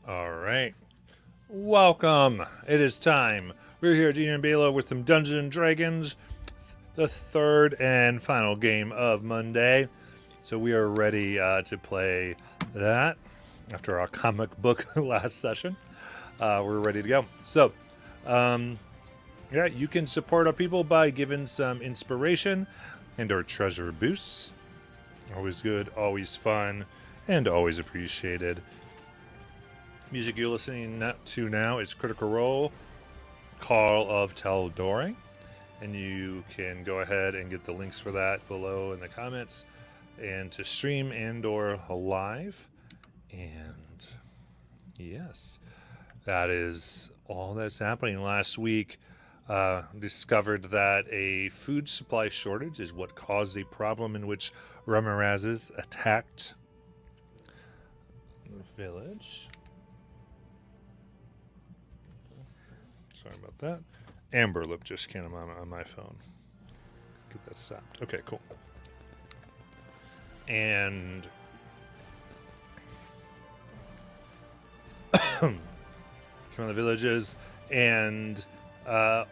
All right. Welcome. It is time. We're here at Dean and Bela with some Dungeons and Dragons, the third and final game of Monday. So we are ready to play that after our comic book last session. We're ready to go. So, yeah, you can support our people by giving some inspiration and or treasure boosts. Always good, always fun, and always appreciated. Music you're listening to now is Critical Role, Call of Taldore, and you can go ahead and get the links for that below in the comments, and to stream and or live. And yes, that is all that's happening. Last week, discovered that a food supply shortage is what caused a problem in which Ramarazes attacked the village. Sorry about that. Amber Lip just came on my phone. Get that stopped. Okay, cool. And come on the villages, and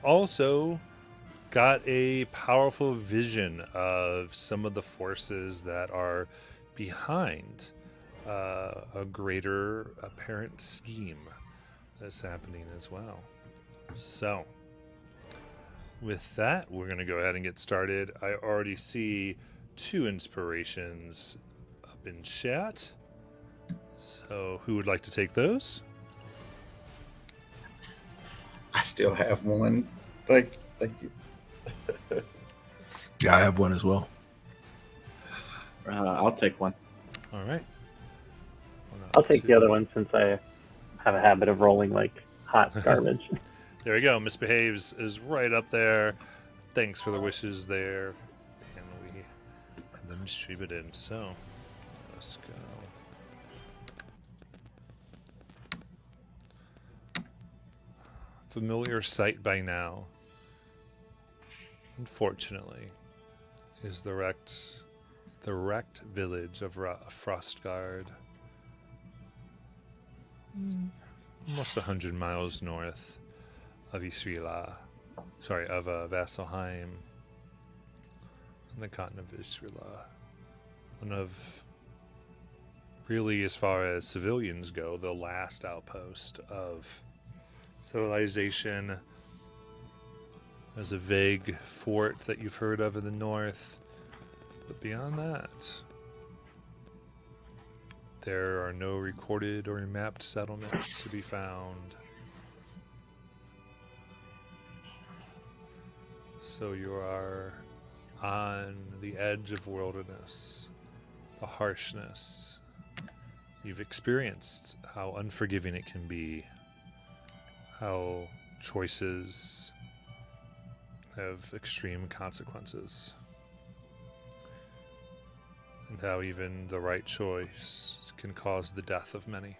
also got a powerful vision of some of the forces that are behind a greater apparent scheme that's happening as well. So, with that, we're going to go ahead and get started. I already see 2 inspirations up in chat. So, who would like to take those? I still have one. Thank you. Yeah, I have one as well. I'll take one. All right. I'll take the other one since I have a habit of rolling like hot garbage. There we go. Misbehaves is right up there. Thanks for the wishes there. And we have them distributed. So, let's go. Familiar sight by now, unfortunately, is the wrecked village of Frostguard. Almost 100 miles north of Isrila. Sorry, of Vasselheim. In the continent of Isrila. One of, really, as far as civilians go, the last outpost of civilization. There's a vague fort that you've heard of in the north. But beyond that, there are no recorded or mapped settlements to be found. So you are on the edge of wilderness, the harshness. You've experienced how unforgiving it can be, how choices have extreme consequences, and how even the right choice can cause the death of many.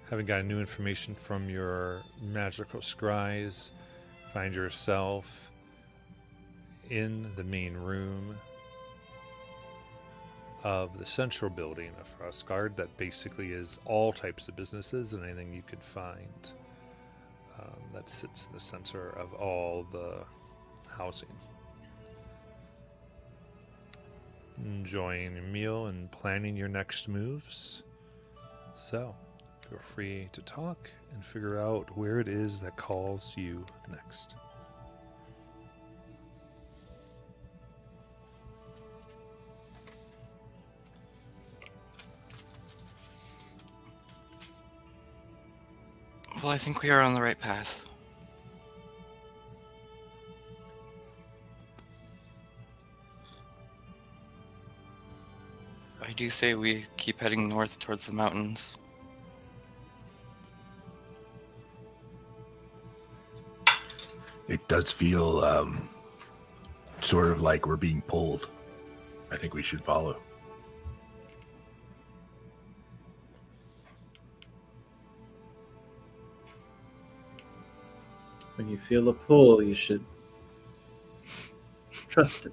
Having gotten new information from your magical scries, find yourself in the main room of the central building of Frostguard that basically is all types of businesses and anything you could find that sits in the center of all the housing. Enjoying your meal and planning your next moves. So, feel free to talk and figure out where it is that calls you next. Well, I think we are on the right path. I do say we keep heading north towards the mountains. It does feel sort of like we're being pulled. I think we should follow. When you feel a pull, you should trust it.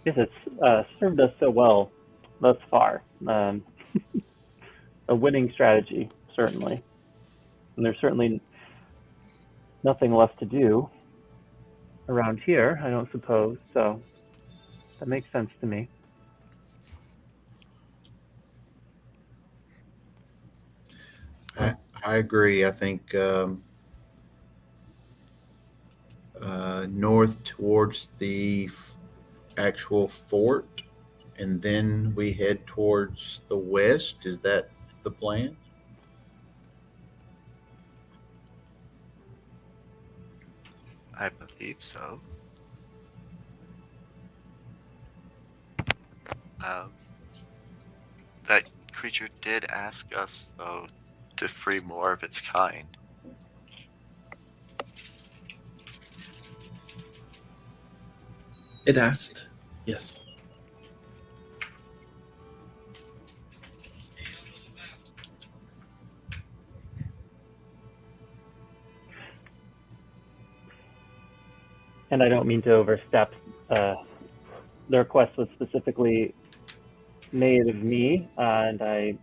Yes, it's served us so well thus far. A winning strategy, certainly. And there's certainly nothing left to do around here, I don't suppose. So that makes sense to me. I agree. I think north towards the actual fort, and then we head towards the west. Is that the plan? I believe so. Um, that creature did ask us, though, to free more of its kind. It asked. Yes. And I don't mean to overstep. The request was specifically made of me, and I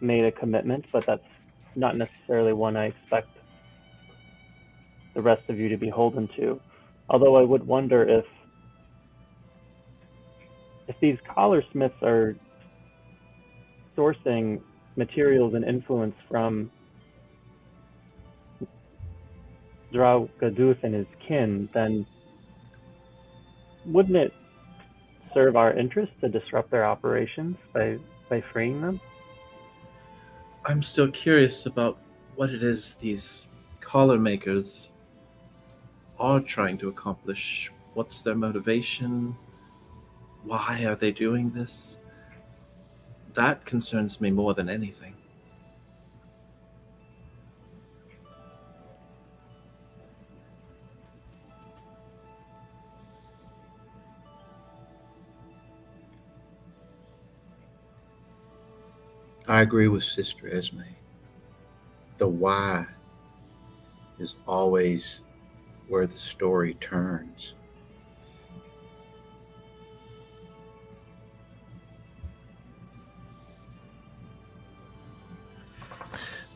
made a commitment, but that's not necessarily one I expect the rest of you to be beholden to. Although I would wonder if these collar smiths are sourcing materials and influence from Draugaduth and his kin, then wouldn't it serve our interest to disrupt their operations by freeing them? I'm still curious about what it is these collar makers are trying to accomplish. What's their motivation? Why are they doing this? That concerns me more than anything. I agree with Sister Esme. The why is always where the story turns.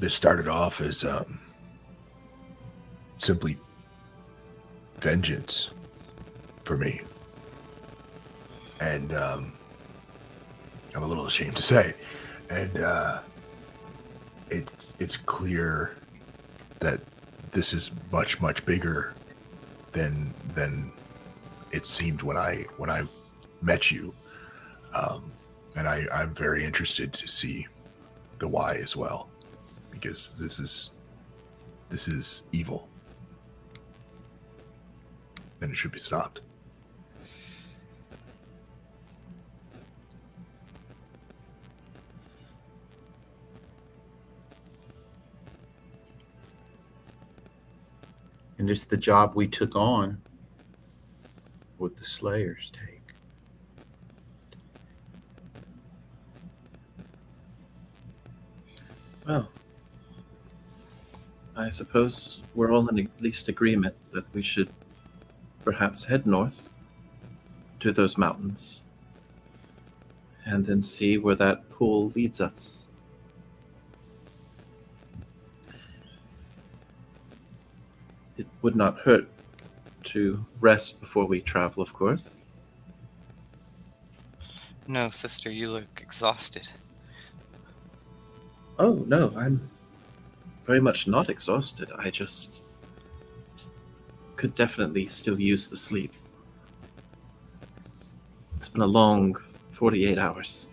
This started off as simply vengeance for me. And I'm a little ashamed to say. And it's clear that this is much, much bigger than it seemed when I met you. And I'm very interested to see the why as well, because this is evil, and it should be stopped. And it's the job we took on with the Slayers take. Well, I suppose we're all in at least agreement that we should perhaps head north to those mountains and then see where that pool leads us. It would not hurt to rest before we travel, of course. No, sister, you look exhausted. Oh, no, I'm very much not exhausted. I just could definitely still use the sleep. It's been a long 48 hours.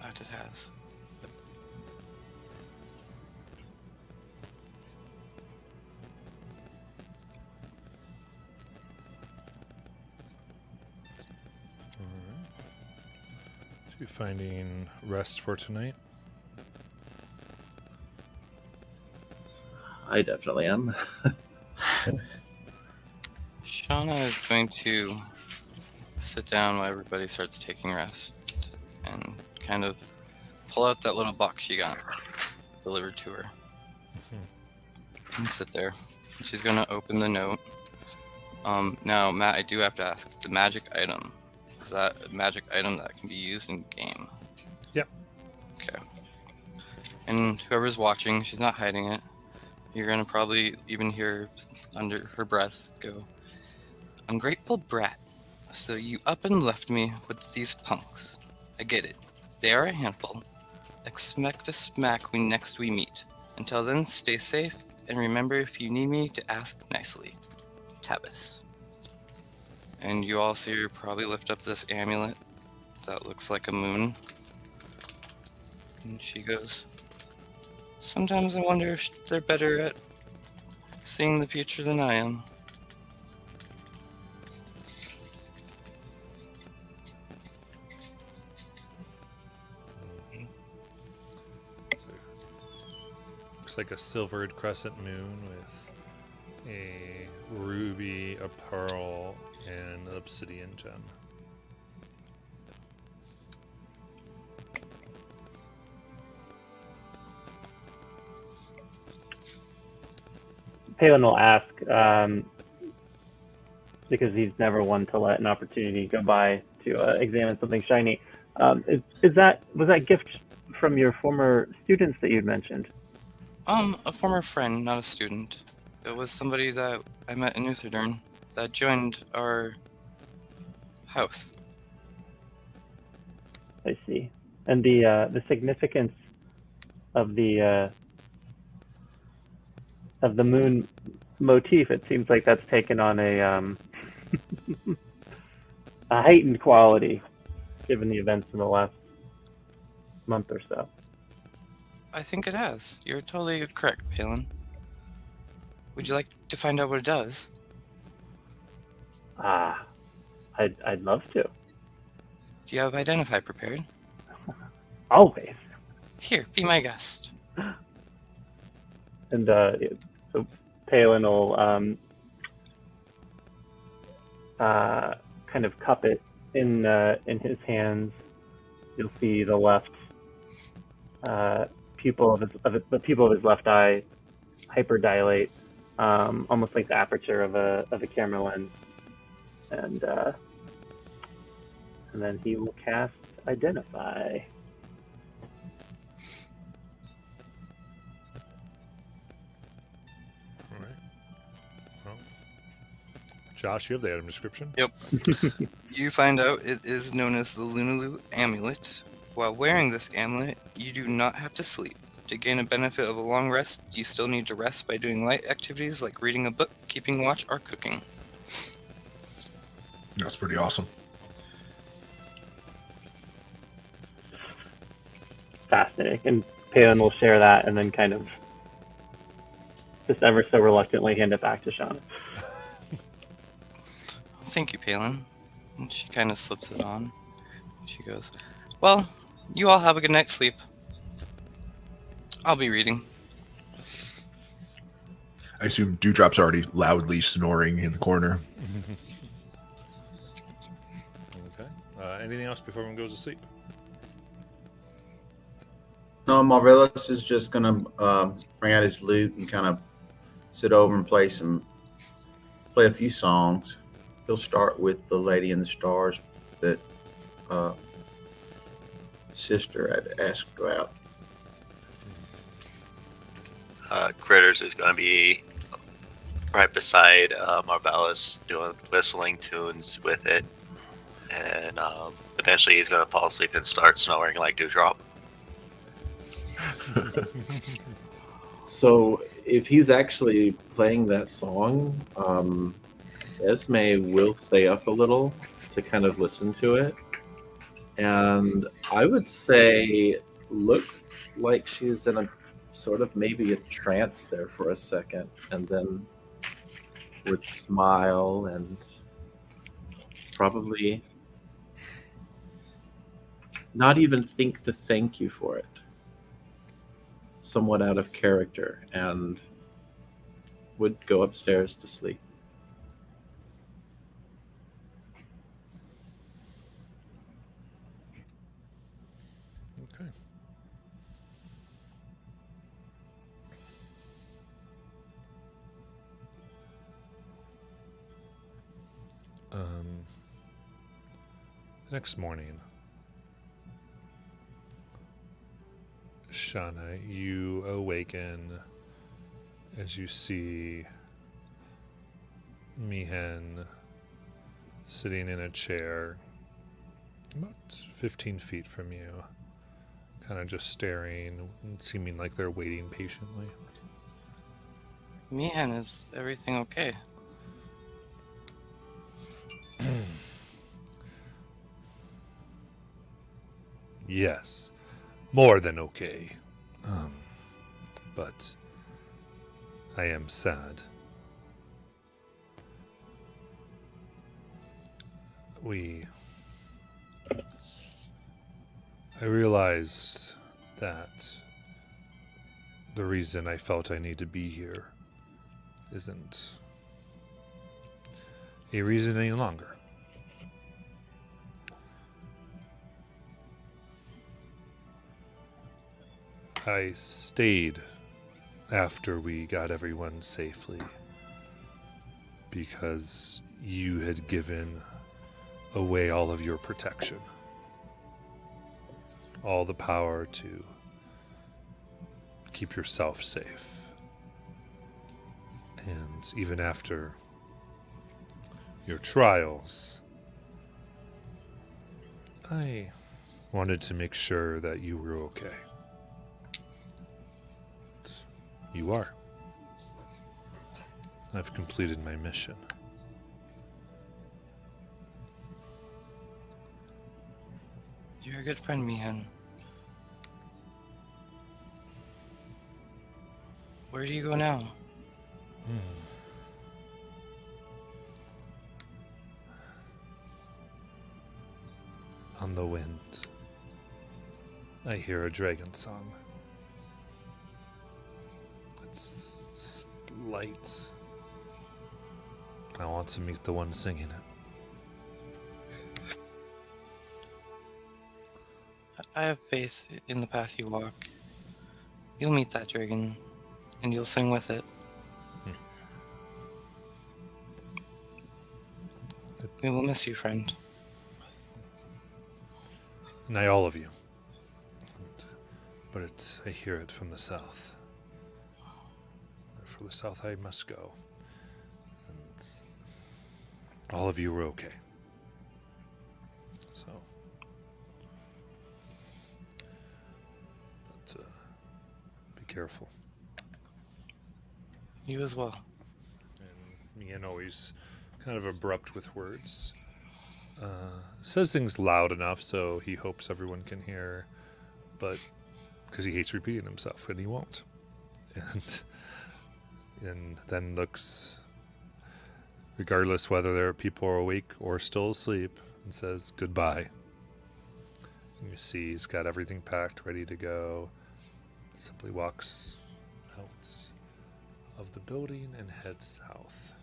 That it has. You finding rest for tonight? I definitely am. Shauna is going to sit down while everybody starts taking rest and kind of pull out that little box she got delivered to her and sit there. She's going to open the note Now, Matt, I do have to ask, the magic item, is that a magic item that can be used in game? Yep. Okay. And whoever's watching, she's not hiding it. You're gonna probably even hear under her breath go, "Ungrateful brat. So you up and left me with these punks. I get it. They are a handful. Expect a smack when next we meet. Until then, stay safe, and remember if you need me to ask nicely. Tabis." And you all see her probably lift up this amulet that looks like a moon. And she goes, "Sometimes I wonder if they're better at seeing the future than I am." So, looks like a silvered crescent moon with a ruby, a pearl, and an obsidian gem. Palin will ask, because he's never one to let an opportunity go by to examine something shiny. Was that gift from your former students that you'd mentioned? A former friend, not a student. It was somebody that I met in Utherdurn that joined our house. I see. And the significance of the moon motif, it seems like that's taken on a a heightened quality given the events in the last month or so. I think it has. You're totally correct, Palin. Would you like to find out what it does? I'd love to. Do you have Identify prepared? Always. Here, be my guest. And so Palin will kind of cup it in his hands. You'll see the left pupil the pupil of his left eye hyperdilate, almost like the aperture of a camera lens, and then he will cast Identify. All right. Well, Josh, you have the item description. Yep. You find out it is known as the Lunaloo Amulet. While wearing this amulet, you do not have to sleep. To gain a benefit of a long rest, you still need to rest by doing light activities like reading a book, keeping watch, or cooking. That's pretty awesome. Fascinating. And Palin will share that and then kind of just ever so reluctantly hand it back to Shauna. Thank you, Palin. And she kind of slips it on. She goes, "Well, you all have a good night's sleep. I'll be reading." I assume Dewdrop's already loudly snoring in the corner. Okay. Anything else before everyone goes to sleep? No, Marvelous is just gonna bring out his lute and kind of sit over and play a few songs. He'll start with "The Lady in the Stars" that sister had asked about. Critters is going to be right beside Marvelous, doing whistling tunes with it, and eventually he's going to fall asleep and start snoring like Dewdrop. So if he's actually playing that song, Esme will stay up a little to kind of listen to it. And I would say looks like she's in a sort of maybe a trance there for a second, and then would smile and probably not even think to thank you for it. Somewhat out of character, and would go upstairs to sleep. Okay. The next morning, Shauna, you awaken as you see Mihen sitting in a chair about 15 feet from you, kind of just staring and seeming like they're waiting patiently. Mihan, is everything okay? Yes, more than okay. But I am sad. I realized that the reason I felt I need to be here isn't a reason any longer. I stayed after we got everyone safely because you had given away all of your protection, all the power to keep yourself safe. And even after your trials, I wanted to make sure that you were okay. You are. I've completed my mission. You're a good friend, Mihan. Where do you go now? On the wind, I hear a dragon song. It's light. I want to meet the one singing it. I have faith in the path you walk. You'll meet that dragon, and you'll sing with it. We will miss you, friend. And all of you. But I hear it from the south. For the south I must go. And all of you were okay. So. But be careful. You as well. And Mian always kind of abrupt with words. Says things loud enough so he hopes everyone can hear, but because he hates repeating himself, and he won't. And then looks, regardless whether there are people awake or still asleep, and says goodbye. And you see he's got everything packed, ready to go. Simply walks out of the building and heads south.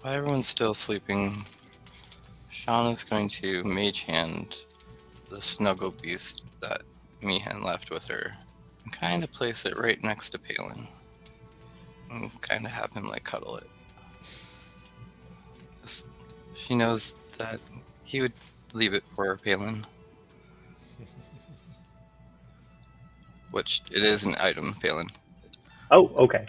While everyone's still sleeping, Shauna's going to mage hand the snuggle beast that Mihan left with her and kind of place it right next to Palin and kind of have him like cuddle it. She knows that he would leave it for Palin. Which it is an item, Palin. Oh, okay.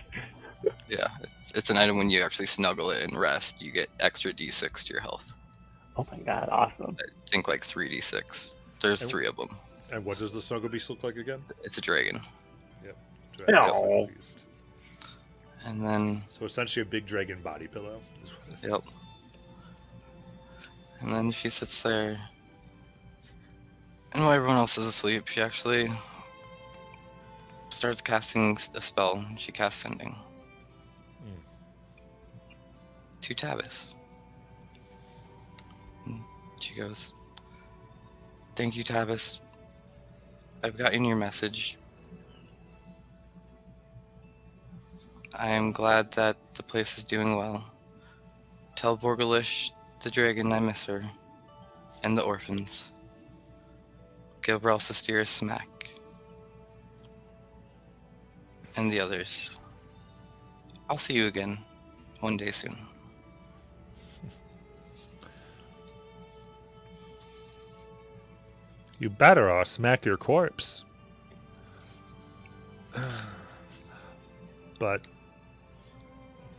Yeah, it's an item when you actually snuggle it and rest. You get extra d6 to your health. Oh my god, awesome. I think like 3d6. There's And- 3 of them. And what does the snuggle beast look like again? It's a dragon. Dragon No. snuggle beast. And then, So essentially a big dragon body pillow. Is what it is. yep. And then she sits there. And while everyone else is asleep, she actually starts casting a spell. She casts Sending. To Tabis. And she goes, "Thank you, Tabis. I've gotten your message. I am glad that the place is doing well. Tell Vorgalish, the dragon, I miss her. And the orphans. Give Ralsistir a smack. And the others. I'll see you again one day soon. You better, or I'll smack your corpse. But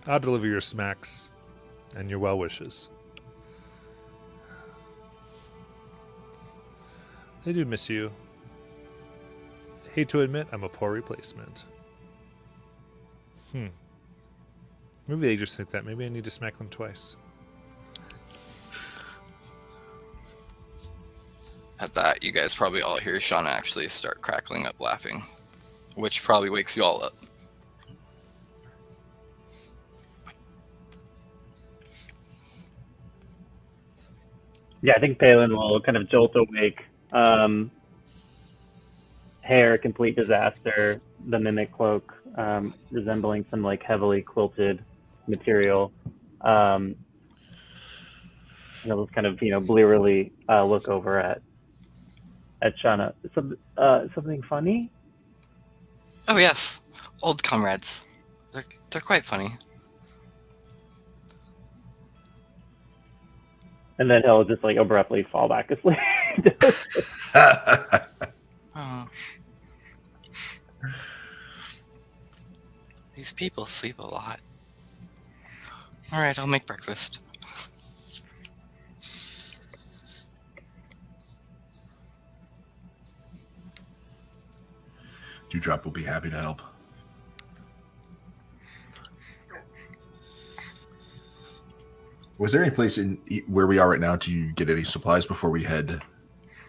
I'll deliver your smacks and your well wishes. They do miss you. Hate to admit, I'm a poor replacement. Maybe they just think that. Maybe I need to smack them twice. At that, you guys probably all hear Shauna actually start crackling up laughing, which probably wakes you all up. Yeah, I think Palin will kind of jolt awake. Hair, complete disaster. The mimic cloak, resembling some like heavily quilted material. And it'll kind of blearily look over at Shauna. Something funny? Oh yes, old comrades. They're quite funny. And then he'll just like abruptly fall back asleep. Oh. These people sleep a lot. All right, I'll make breakfast. Dewdrop will be happy to help. Was there any place in where we are right now to get any supplies before we head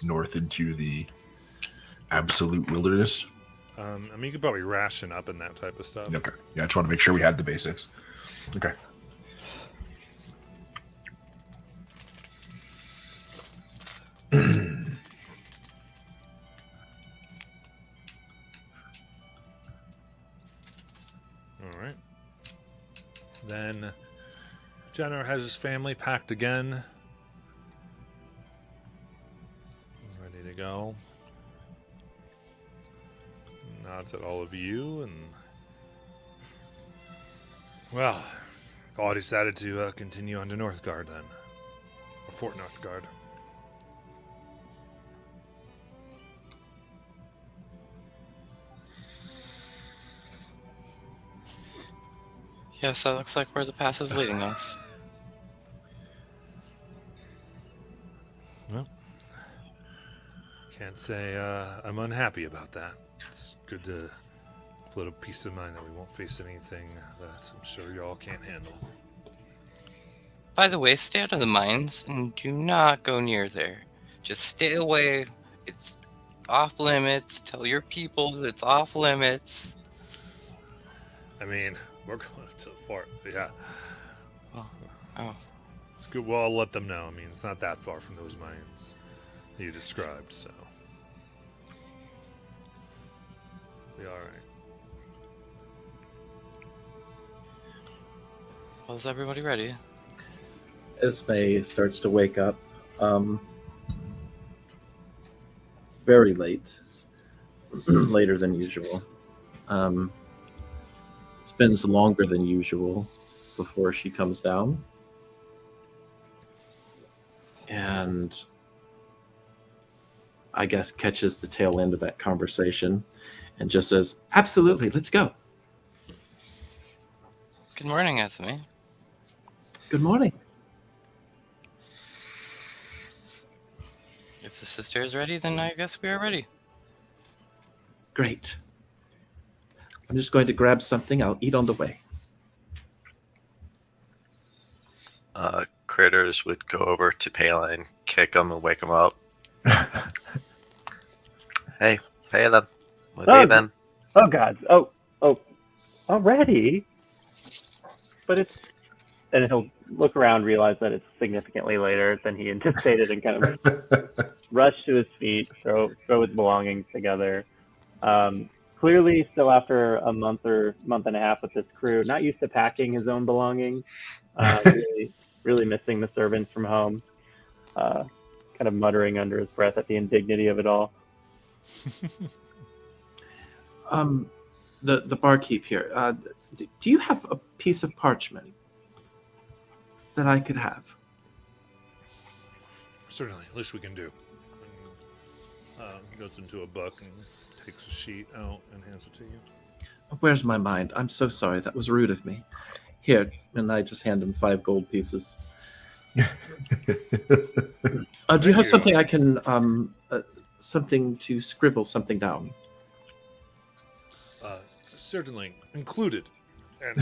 north into the absolute wilderness? I mean, you could probably ration up and that type of stuff. Okay. Yeah, I just want to make sure we had the basics. Okay. All right. Then Jenner has his family packed again. Ready to go. Nods at all of you, and well, all decided to continue on to Northgard then, or Fort Northgard. Yes, that looks like where the path is leading us. Well, can't say I'm unhappy about that. It's good to have a little peace of mind that we won't face anything that I'm sure y'all can't handle. By the way, stay out of the mines and do not go near there. Just stay away. It's off limits. Tell your people it's off limits. I mean, we're going to the fort, yeah. Oh. It's good. Well, I'll let them know. I mean, it's not that far from those mines that you described, so. Be alright. Well, is everybody ready? Esme starts to wake up very late, later than usual. Spends longer than usual before she comes down. And I guess catches the tail end of that conversation and just says, absolutely, let's go. Good morning, Esme. Good morning. If the sister is ready, then I guess we are ready. Great. I'm just going to grab something I'll eat on the way. Critters would go over to Palin, kick him, and wake him up. Hey, Palin. We're leaving. Oh, God. Oh, already? But it's... And he'll look around, realize that it's significantly later than he anticipated, and kind of rush to his feet, throw his belongings together. Clearly, still after a month and a half with this crew, not used to packing his own belongings, really missing the servants from home, kind of muttering under his breath at the indignity of it all. the barkeep here. Do you have a piece of parchment that I could have? Certainly, least we can do. And, he goes into a book and takes a sheet out and hands it to you. Where's my mind? I'm so sorry. That was rude of me. Here, and I just hand him 5 gold pieces. Do you have you. something I can, something to scribble something down? Certainly included. And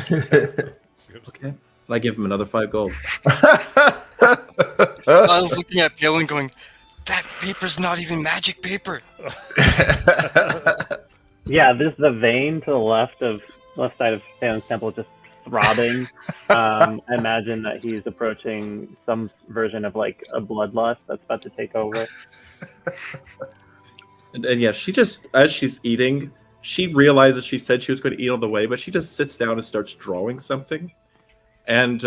Okay. I give him another 5 gold. I was looking at Galen going, that paper's not even magic paper. Yeah, this is the vein to the left side of Sam's temple just throbbing. I imagine that he's approaching some version of like a bloodlust that's about to take over. And yeah, she just, as she's eating, she realizes she said she was going to eat on the way, but she just sits down and starts drawing something. And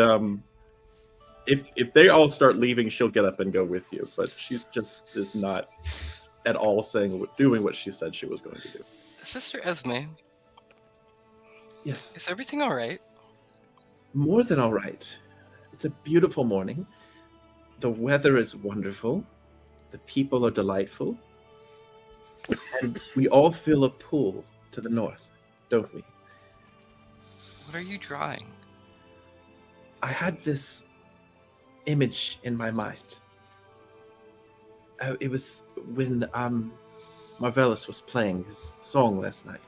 if they all start leaving, she'll get up and go with you. But she's just is not at all doing what she said she was going to do. Sister Esme, Yes, is everything all right? more than all right. It's a beautiful morning. The weather is wonderful. The people are delightful. And we all feel a pull to the north, don't we? What are you drawing? I had this image in my mind. It was when Marvellus was playing his song last night.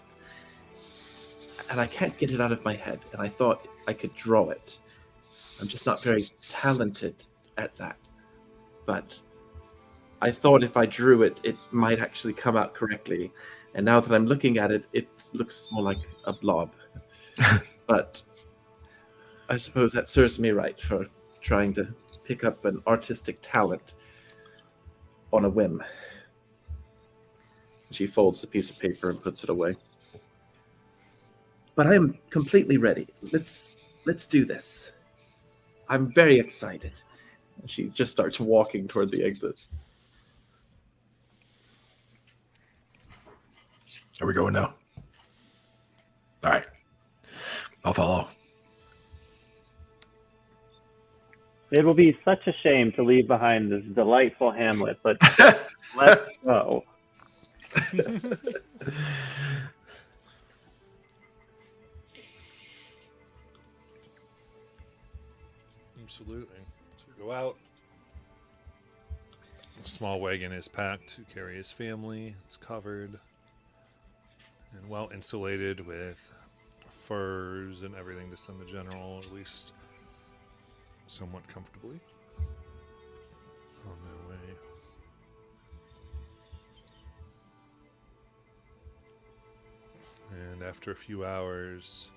And I can't get it out of my head. And I thought I could draw it. I'm just not very talented at that. But I thought if I drew it, it might actually come out correctly. And now that I'm looking at it, it looks more like a blob. But I suppose that serves me right for trying to pick up an artistic talent on a whim. She folds the piece of paper and puts it away. But I am completely ready. Let's do this. I'm very excited. And she just starts walking toward the exit. Are we going now? All right. I'll follow. It will be such a shame to leave behind this delightful hamlet, but let's go. Absolutely. So we go out. A small wagon is packed to carry his family. It's covered and well insulated with furs and everything to send the general at least somewhat comfortably on their way. And after a few hours,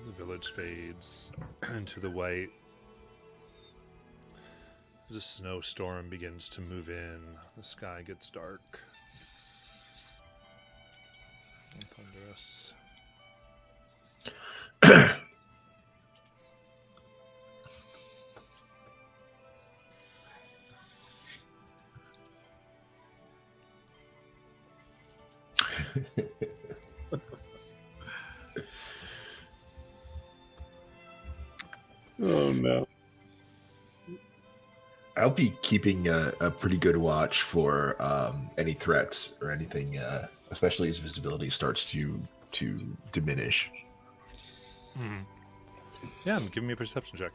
the village fades into the white. The snowstorm begins to move in. The sky gets dark and thunderous. Oh no. I'll be keeping a pretty good watch for any threats or anything, especially as visibility starts to diminish. Mm-hmm. Yeah, give me a perception check.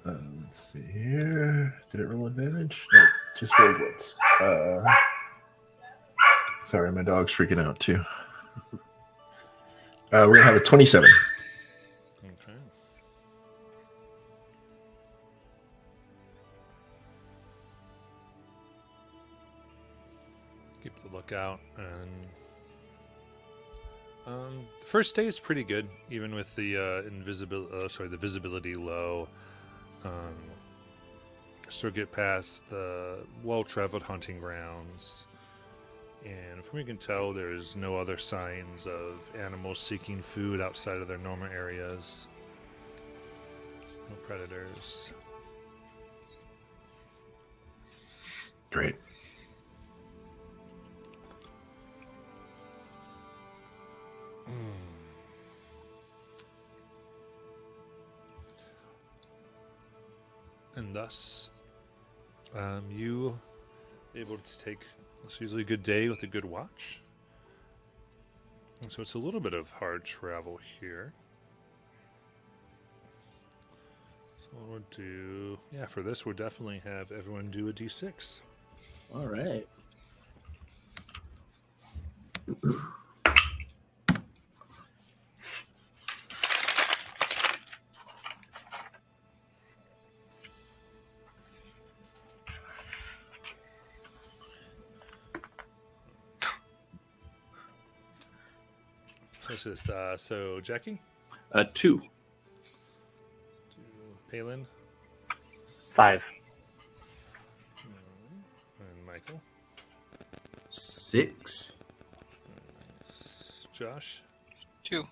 Let's see here. Did it roll advantage? No, just rolled once. Sorry, my dog's freaking out too. We're gonna have a 27. Okay. Keep the lookout, and the first day is pretty good, even with the the visibility low. Still get past the well-traveled hunting grounds, and from what you can tell, there's no other signs of animals seeking food outside of their normal areas. No predators. Great. And thus, you able to take it's usually a good day with a good watch. And so it's a little bit of hard travel here. So what we'll do, yeah, for this we'll definitely have everyone do a d6. All right. So this is, so Jackie, 2. Palin, 5. and Michael, 6. Josh, 2.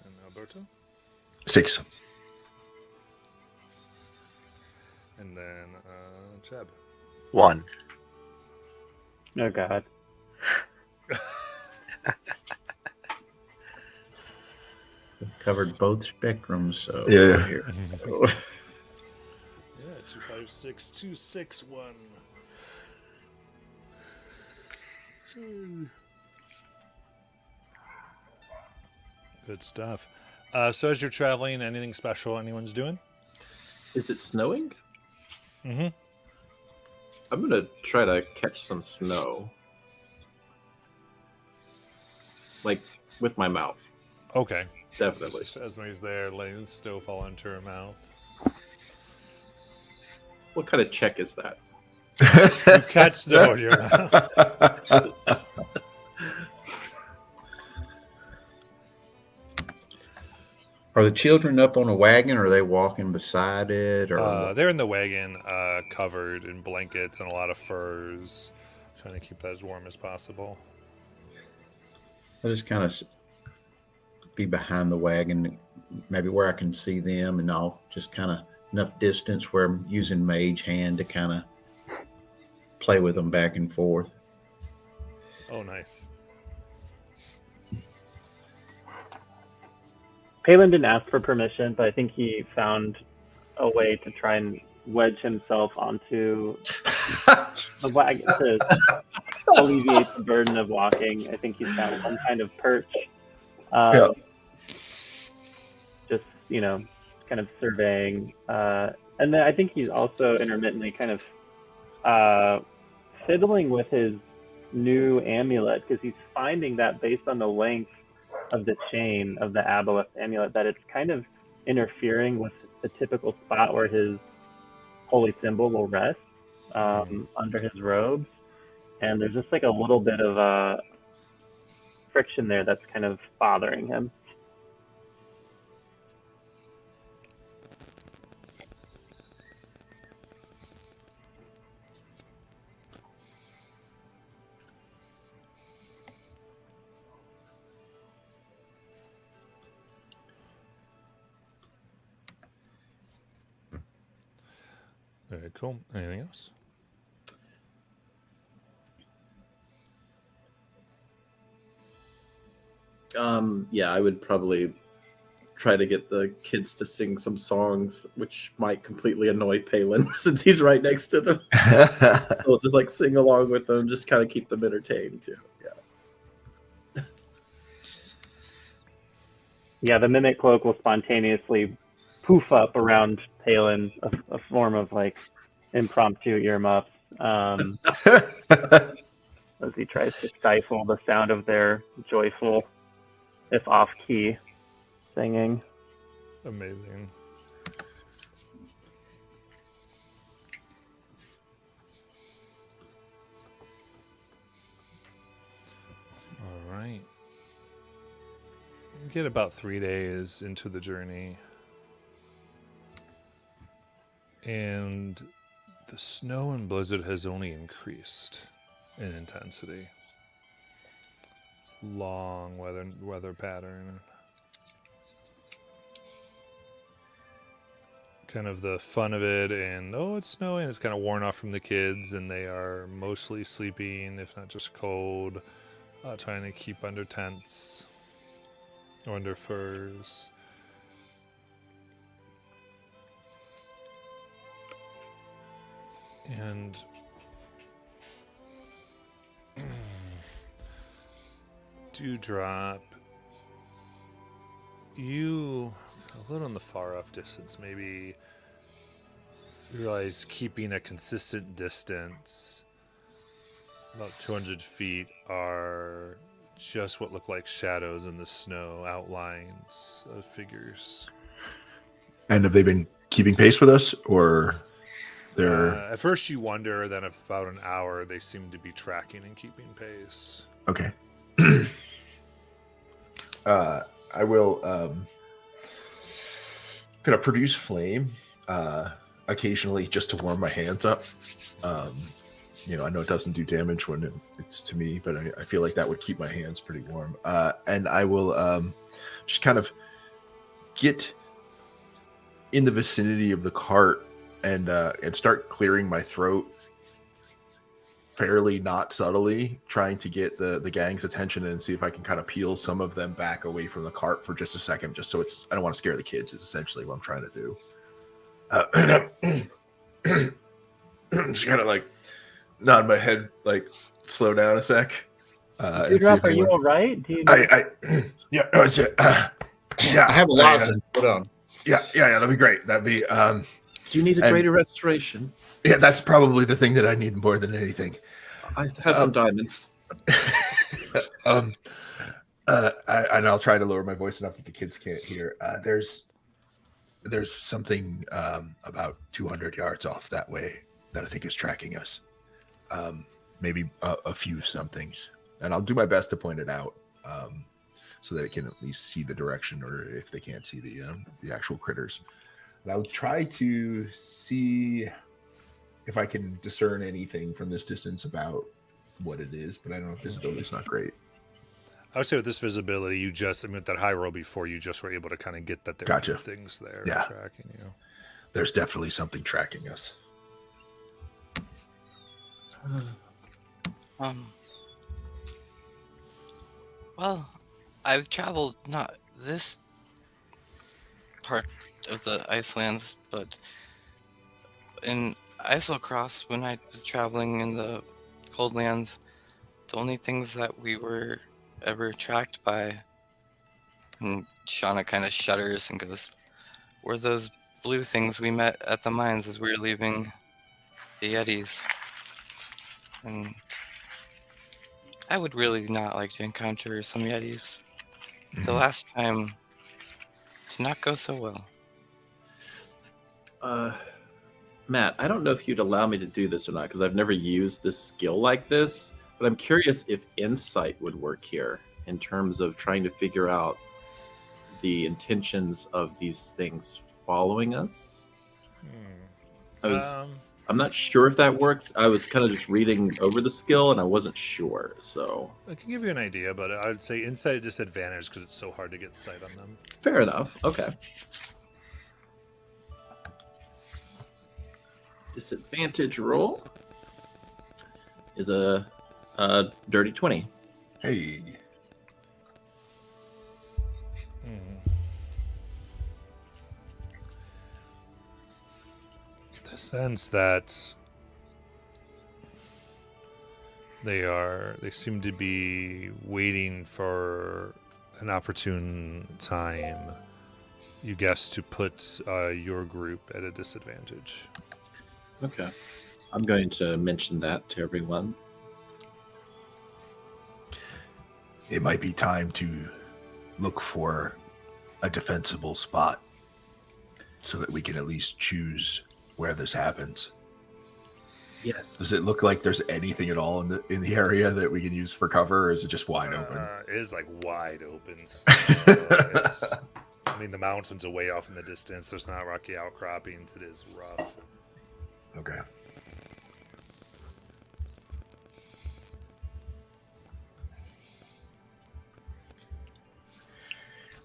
and Alberto, 6. and then Jeb. 1. Oh God. Covered both spectrums, so Yeah. here. Yeah, 2, 5, 6, 2, 6, 1. Good stuff. So as you're traveling, anything special anyone's doing? Is it snowing? Mm-hmm. I'm gonna try to catch some snow, like with my mouth. Okay. Definitely. Esme's there, letting snow fall into her mouth. What kind of check is that? You catch snow in your mouth. Are the children up on a wagon, or are they walking beside it? Or They're in the wagon, covered in blankets and a lot of furs, trying to keep that as warm as possible. I'll just kind of be behind the wagon, maybe where I can see them, and I'll just kind of enough distance where I'm using Mage Hand to kind of play with them back and forth. Oh, nice. Palin didn't ask for permission, but I think he found a way to try and wedge himself onto the wagon to alleviate the burden of walking. I think he's found some kind of perch. Yeah. Just, kind of surveying. And then I think he's also intermittently kind of fiddling with his new amulet, because he's finding that based on the length of the chain of the aboleth amulet, that it's kind of interfering with the typical spot where his holy symbol will rest under his robes. And there's just like a little bit of friction there that's kind of bothering him. Very cool. Anything else? Yeah, I would probably try to get the kids to sing some songs, which might completely annoy Palin since he's right next to them. We'll just like sing along with them, just kind of keep them entertained too. Yeah. Yeah, the mimic cloak will spontaneously poof up around Palin, a form of like impromptu earmuffs, as he tries to stifle the sound of their joyful, if off-key, singing. Amazing. All right. We get about 3 days into the journey, and the snow and blizzard has only increased in intensity. Long weather pattern. kind of the fun of it, and it's snowing. It's kind of worn off from the kids, and they are mostly sleeping, if not just cold, trying to keep under tents or under furs. And Dewdrop, you a little in the far off distance, maybe realize keeping a consistent distance, about 200 feet, are just what look like shadows in the snow, outlines of figures. And have they been keeping pace with us, or they're At first you wonder, then about an hour they seem to be tracking and keeping pace. okay? I will kind of produce flame occasionally just to warm my hands up. I know it doesn't do damage when it's to me, but I feel like that would keep my hands pretty warm. And I will just kind of get in the vicinity of the cart and start clearing my throat fairly not subtly, trying to get the gang's attention and see if I can kind of peel some of them back away from the cart for just a second, just so I don't want to scare the kids, is essentially what I'm trying to do. Just kind of like nod my head, like slow down a sec. Dewdrop, are you all right? Do you yeah, no, it's yeah. I have a lot of put on. Yeah, that'd be great. That'd be Do you need a greater restoration? Yeah, that's probably the thing that I need more than anything. I have some diamonds. And I'll try to lower my voice enough that the kids can't hear. There's something about 200 yards off that way that I think is tracking us. Maybe a few somethings, and I'll do my best to point it out so that it can at least see the direction, or if they can't see the actual critters. And I'll try to see if I can discern anything from this distance about what it is, but I don't know if visibility is not great. I would say with this visibility, with that high roll before, you just were able to kind of get that there are things there tracking you. There's definitely something tracking us. Well, I've traveled not this part of the Icelands, but in Islecross, when I was traveling in the cold lands, the only things that we were ever tracked by, and Shauna kind of shudders and goes, were those blue things we met at the mines as we were leaving the Yetis. And I would really not like to encounter some Yetis. The last time did not go so well. Matt, I don't know if you'd allow me to do this or not, because I've never used this skill like this, but I'm curious if insight would work here in terms of trying to figure out the intentions of these things following us. I'm not sure if that works. I was kind of just reading over the skill and I wasn't sure, so. I can give you an idea, but I would say insight at disadvantage because it's so hard to get sight on them. Fair enough. Okay. Disadvantage roll is a dirty 20. Hey. The sense that they seem to be waiting for an opportune time, you guess, to put your group at a disadvantage. Okay. I'm going to mention that to everyone. It might be time to look for a defensible spot so that we can at least choose where this happens. Yes. Does it look like there's anything at all in the area that we can use for cover, or is it just wide open? It is like wide open. The mountains are way off in the distance. There's not rocky outcroppings. It is rough. Okay.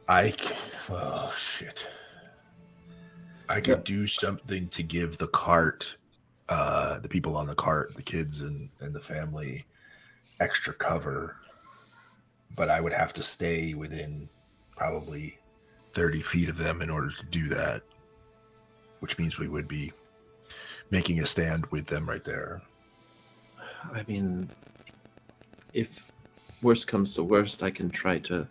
Oh shit. I could do something to give the cart, the people on the cart, the kids and the family, extra cover, but I would have to stay within probably 30 feet of them in order to do that, which means we would be making a stand with them right there. I mean, if worst comes to worst, I can try to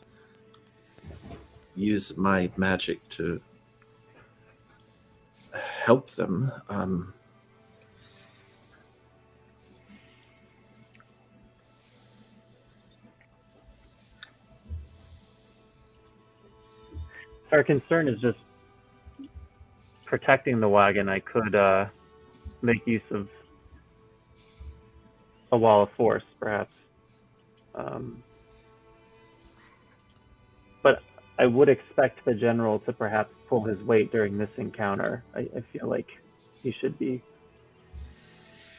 use my magic to help them. Our concern is just protecting the wagon. I could make use of a wall of force, perhaps. But I would expect the general to perhaps pull his weight during this encounter. I feel like he should be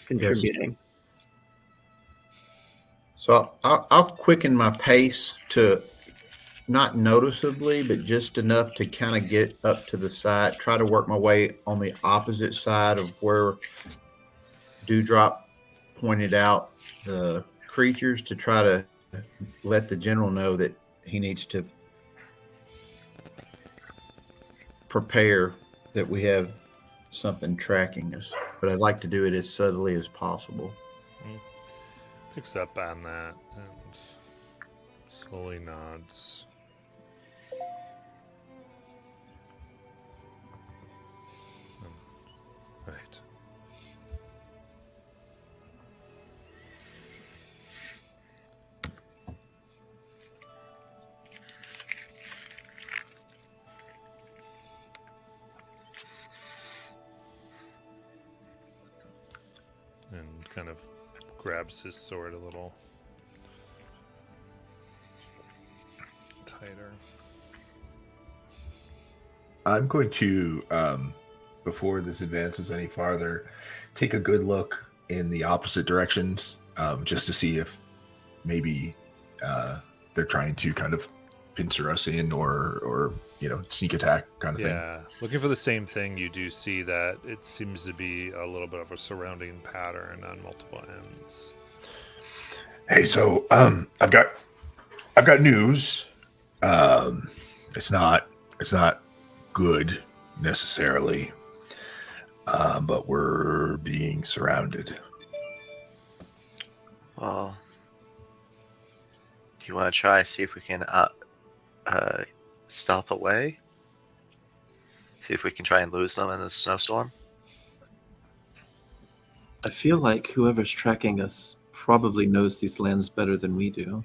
contributing. So I'll quicken my pace to not noticeably, but just enough to kind of get up to the side, try to work my way on the opposite side of where Dewdrop pointed out the creatures to try to let the general know that he needs to prepare, that we have something tracking us. But I'd like to do it as subtly as possible. Picks up on that and slowly nods. Right. And kind of grabs his sword a little tighter. I'm going to, before this advances any farther, take a good look in the opposite directions, just to see if maybe they're trying to kind of pincer us in or sneak attack kind of thing. Yeah, looking for the same thing, you do see that it seems to be a little bit of a surrounding pattern on multiple ends. Hey, so I've got news. It's not good necessarily, but we're being surrounded. Well, do you want to try see if we can stealth away? See if we can try and lose them in this snowstorm? I feel like whoever's tracking us probably knows these lands better than we do.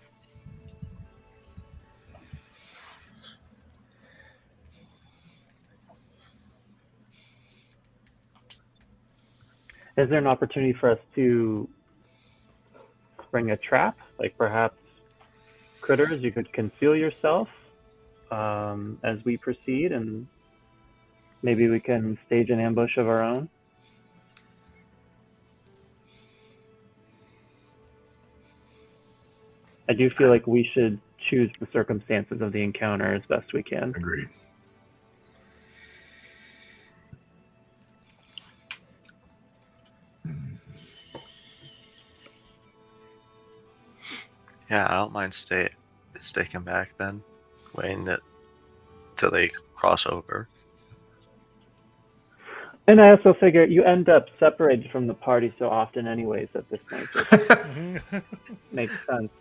Is there an opportunity for us to spring a trap? Like perhaps critters, you could conceal yourself as we proceed, and maybe we can stage an ambush of our own? I do feel like we should choose the circumstances of the encounter as best we can. Agreed. Yeah, I don't mind staking back then, waiting till they cross over. And I also figure you end up separated from the party so often anyways at this point. It makes sense.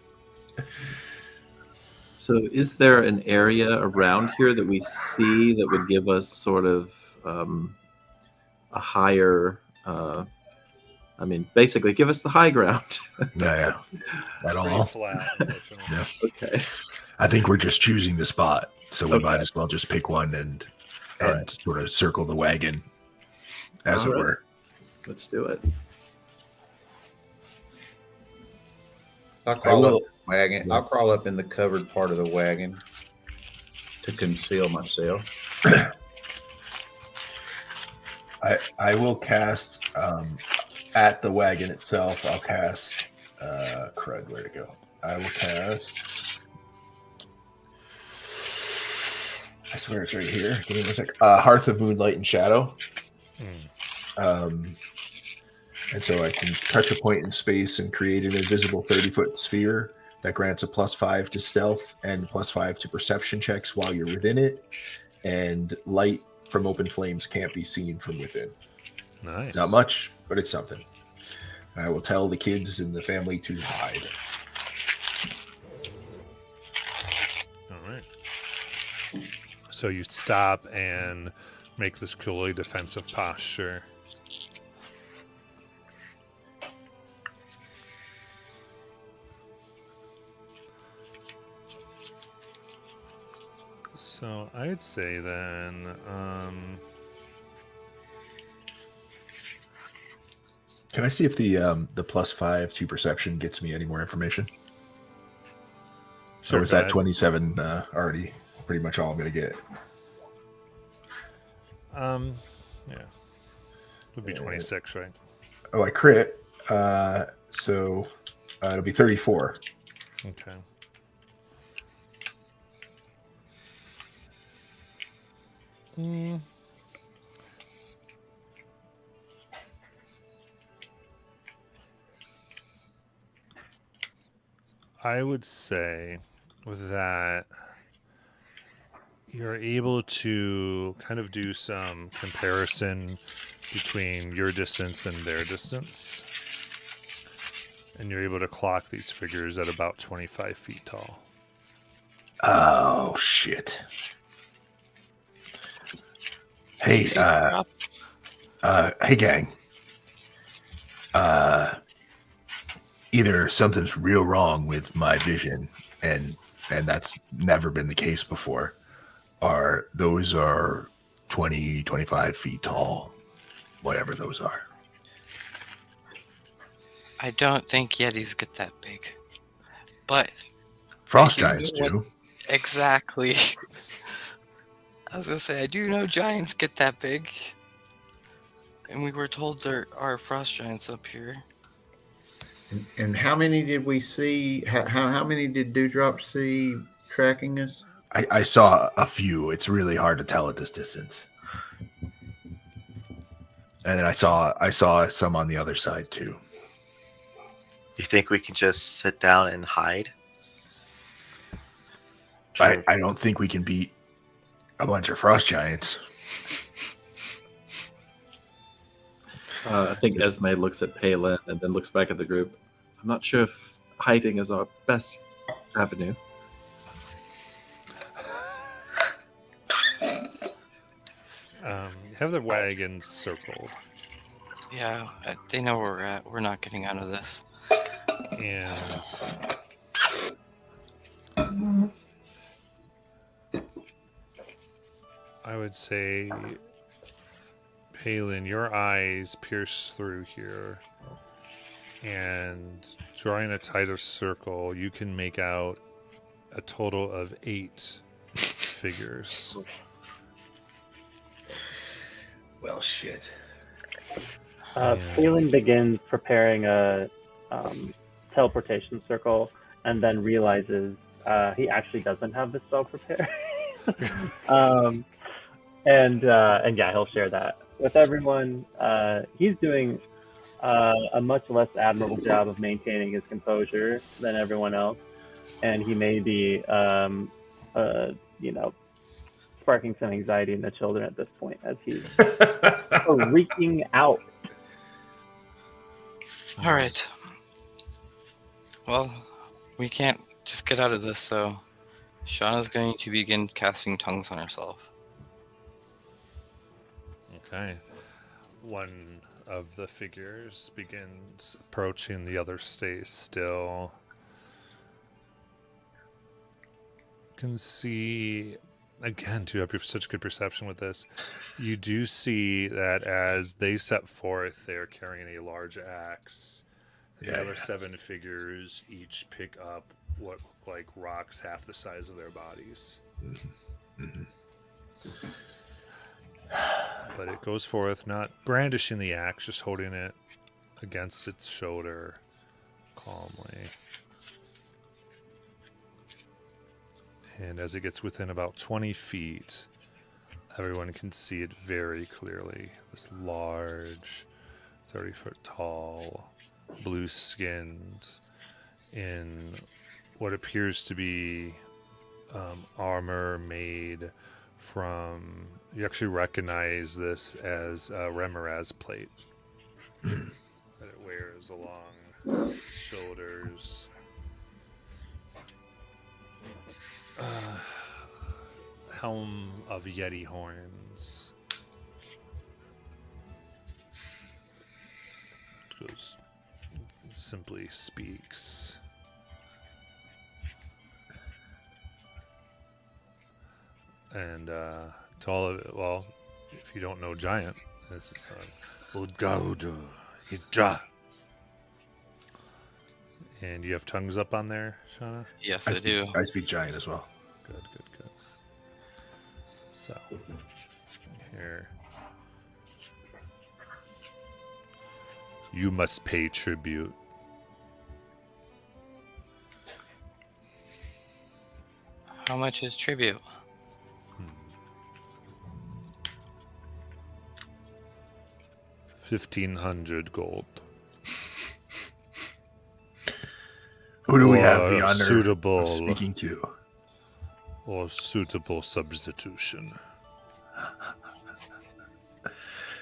So is there an area around here that we see that would give us sort of a higher, basically give us the high ground? Yeah. At all. Flat, unfortunately. Yeah. Okay. I think we're just choosing the spot, so we Okay. might as well just pick one and right. sort of circle the wagon, as All it right. were. Let's do it. I'll crawl up in the covered part of the wagon to conceal myself. I will cast at the wagon itself. I'll cast crud. Where to go? I will cast I swear it's right here. Give me one sec. Hearth of Moonlight and Shadow. And so I can touch a point in space and create an invisible 30-foot sphere that grants a +5 to stealth and +5 to perception checks while you're within it. And light from open flames can't be seen from within. Nice. It's not much, but it's something. I will tell the kids in the family to hide. All right. So you stop and make this coolly defensive posture. So I'd say then, Can I see if the +5 to perception gets me any more information? sure, Or was go that ahead. 27 already pretty much all I'm going to get? Yeah, would be 26, right? Oh, I crit. So it'll be 34. Okay. I would say that you're able to kind of do some comparison between your distance and their distance. And you're able to clock these figures at about 25 feet tall. Oh, shit. Hey, See the drop? hey, gang. Either something's real wrong with my vision, and that's never been the case before, or those are 20, 25 feet tall, whatever those are. I don't think Yetis get that big. But Frost I do giants know do. exactly. I was gonna say I do know giants get that big. And we were told there are frost giants up here. And how many did we see? How many did Dewdrop see tracking us? I saw a few. It's really hard to tell at this distance. And then I saw some on the other side too. You think we can just sit down and hide? I don't think we can beat a bunch of frost giants. I think Esme looks at Palin and then looks back at the group. I'm not sure if hiding is our best avenue. Have the wagons circled. Yeah, they know where we're at. We're not getting out of this. And I would say, Palin, your eyes pierce through here, and drawing a tighter circle, you can make out a total of 8 figures. Well, shit. Phelan begins preparing a teleportation circle and then realizes he actually doesn't have the spell prepared. And yeah, he'll share that with everyone. He's doing a much less admirable job of maintaining his composure than everyone else, and he may be, sparking some anxiety in the children at this point as he's freaking out. All right. Well, we can't just get out of this, so Shauna's going to begin casting tongues on herself. Okay. One of the figures begins approaching, the other stays still. You can see, again, you have such good perception with this. You do see that as they step forth, they are carrying a large axe. The other 7 figures each pick up what look like rocks half the size of their bodies. Mm-hmm. But it goes forth, not brandishing the axe, just holding it against its shoulder calmly. And as it gets within about 20 feet, everyone can see it very clearly. This large, 30-foot tall, blue-skinned, in what appears to be armor made from... You actually recognize this as a Remoraz plate that it wears along its shoulders. Helm of Yeti horns. It goes, simply speaks. And to all of it, well, if you don't know Giant, this is Udgaudu Hidra. And you have tongues up on there, Shauna? Yes, I do. I speak Giant as well. Good. So, here. You must pay tribute. How much is tribute? 1,500 gold. Who do we have the Or honor suitable, of speaking to? or suitable substitution.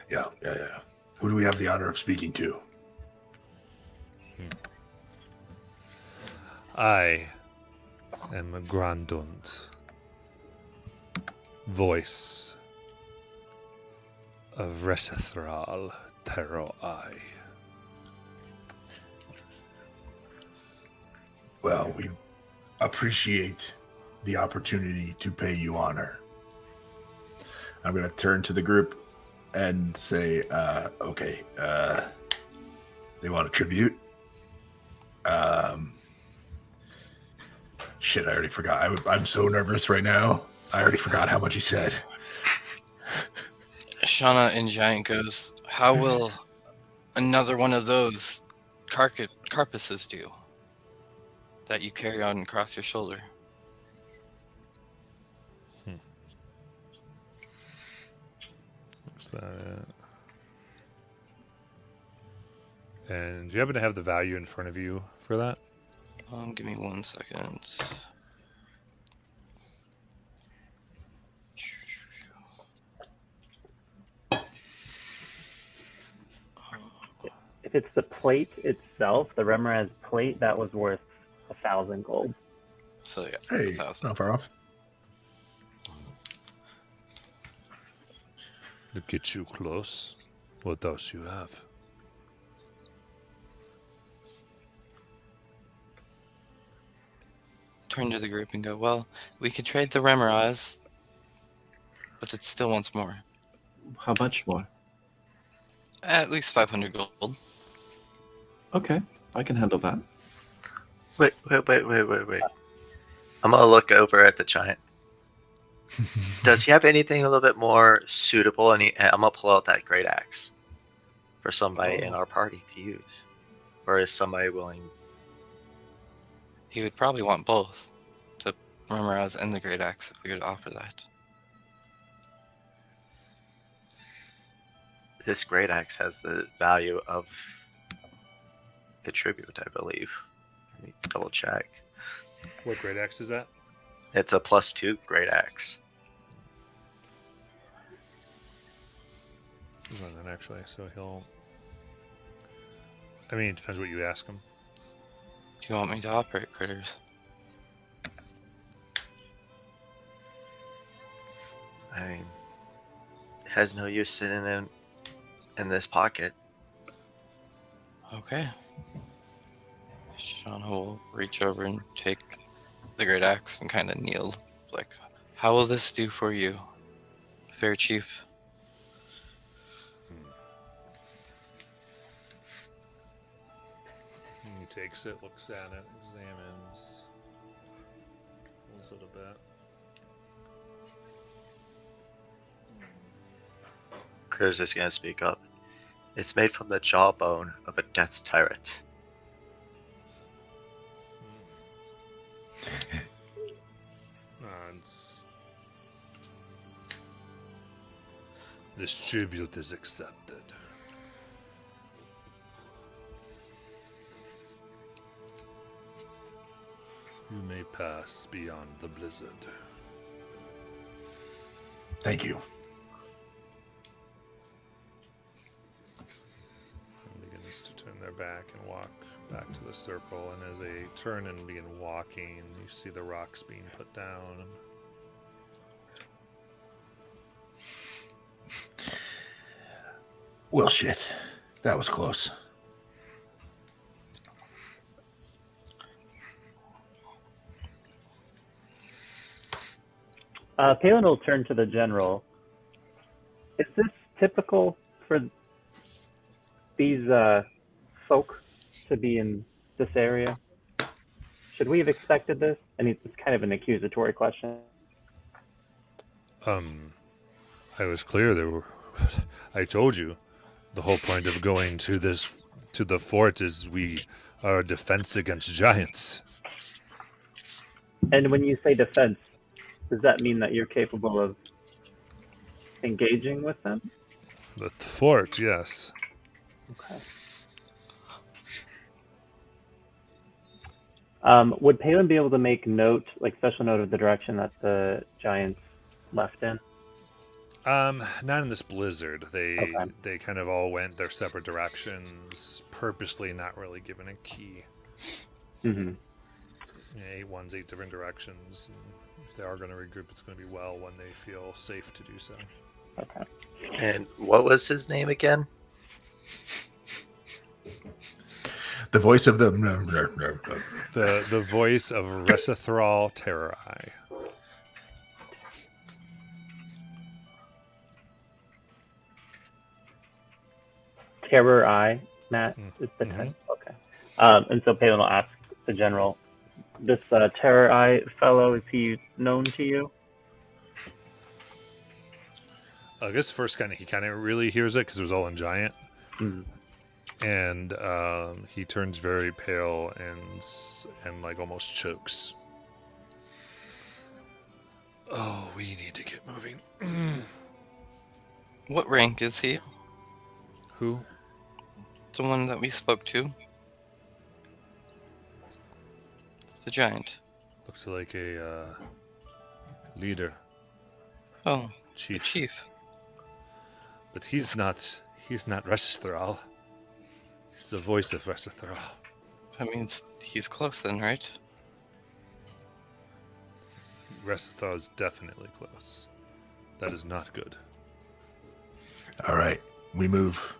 Yeah. Who do we have the honor of speaking to? I am a Grandund, voice of Resethral Teroi. Well, we appreciate the opportunity to pay you honor. I'm going to turn to the group and say, okay, they want a tribute. Shit, I already forgot. I'm so nervous right now. I already forgot how much he said. Shauna and Giant goes, how will another one of those carpusses do that you carry on across your shoulder? Is that it? And do you happen to have the value in front of you for that? Give me 1 second. If it's the plate itself, the Remoraz plate, that was worth 1,000 gold. So yeah, Hey, 1,000. not far off. To get you close. What else you have? Turn to the group and go, well, we could trade the Remoraz, but it still wants more. How much more? At least 500 gold. Okay, I can handle that. Wait. I'm gonna look over at the giant. Does he have anything a little bit more suitable? I'm gonna pull out that great axe for somebody in our party to use, or is somebody willing? He would probably want both, the Remoraz and the Great Axe, if we would offer that. This great axe has the value of the tribute, I believe. Let me double check. What great axe is that? It's a +2 great axe. Well, then actually, so he'll... I mean, it depends what you ask him. Do you want me to operate critters? I mean, it has no use sitting in this pocket. Okay. Shauna will reach over and take the Great Axe and kind of kneel. Like, how will this do for you, fair chief? He takes it, looks at it, examines, pulls it a bit. Cruz is gonna speak up. It's made from the jawbone of a death tyrant. This tribute is accepted. You may pass beyond the blizzard. Thank you. And begins to turn their back and walk back to the circle. And as they turn and begin walking, you see the rocks being put down. Well, shit. That was close. Palin will turn to the general. Is this typical for these folk to be in this area? Should we have expected this? I mean, it's kind of an accusatory question. I was clear there were. I told you, the whole point of going to the fort is we are a defense against giants. And when you say defense, does that mean that you're capable of engaging with them? The fort, yes. Okay. Would Palin be able to make note, like special note of the direction that the giants left in? Not in this blizzard. Okay. They kind of all went their separate directions, purposely not really given a key. Mm-hmm. Yeah, eight different directions. And if they are going to regroup, it's going to be well when they feel safe to do so. Okay. And what was his name again? The voice of the... The voice of Resithral Terror Eye. Terror Eye, Matt, is the Mhm. type. Okay. And so Palin will ask the general, this Terror Eye fellow, is he known to you? I guess first he kind of really hears it because it was all in giant. Mm-hmm. And he turns very pale and like almost chokes. Oh, we need to get moving. What rank is he? Who? The one that we spoke to? The giant. Looks like a leader, Oh, the chief. chief. But he's not Resithral. He's the voice of Resithral. That means he's close then, right? Resithral is definitely close. That is not good. All right, we move.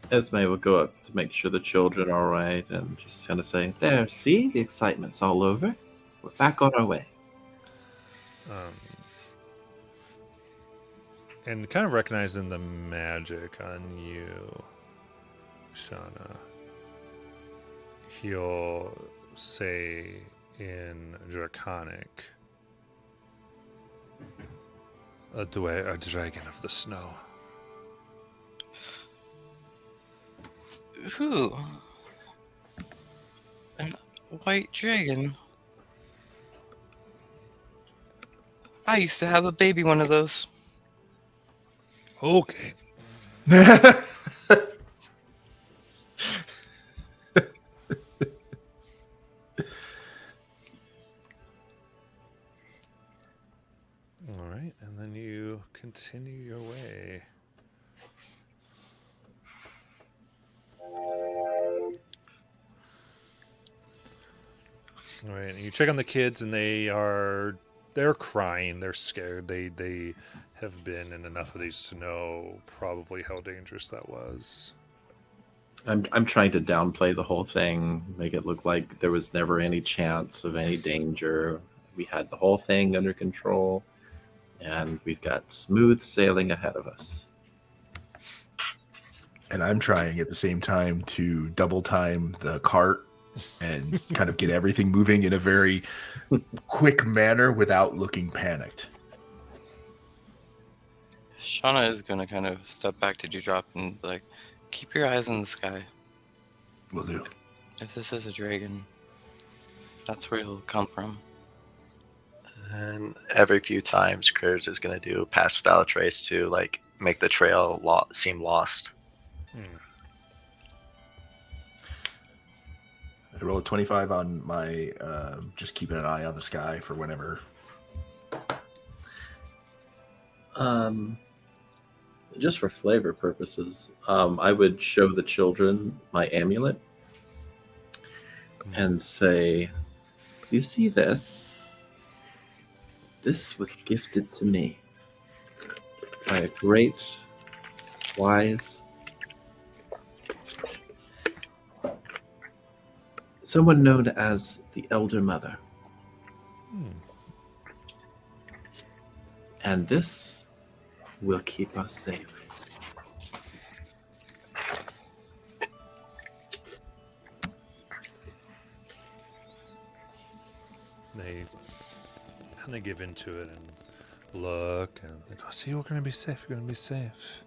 Esme will go up to make sure the children are all right and just kind of say, there, see? The excitement's all over. We're back on our way. And kind of recognizing the magic on you, Shauna, he'll say in Draconic, a dragon of the snow. Ooh. A white dragon. I used to have a baby one of those. Okay. All right, and then you continue your way. All right, and you check on the kids, and they're crying. They're scared. They have been in enough of these to know probably how dangerous that was. I'm trying to downplay the whole thing, make it look like there was never any chance of any danger. We had the whole thing under control, and we've got smooth sailing ahead of us. And I'm trying at the same time to double time the cart and kind of get everything moving in a very quick manner without looking panicked. Shauna is gonna kind of step back to Dewdrop and be like, keep your eyes in the sky. Will do. If this is a dragon, that's where he'll come from. And every few times, Critters is going to do pass without a trace to like make the trail seem lost. I roll a 25 on my just keeping an eye on the sky for whenever. Just for flavor purposes, I would show the children my amulet and say, "You see this? This was gifted to me by a great, wise, someone known as the Elder Mother. And this will keep us safe." They kind of give into it and look and they go, "See, we're gonna be safe. We're gonna be safe."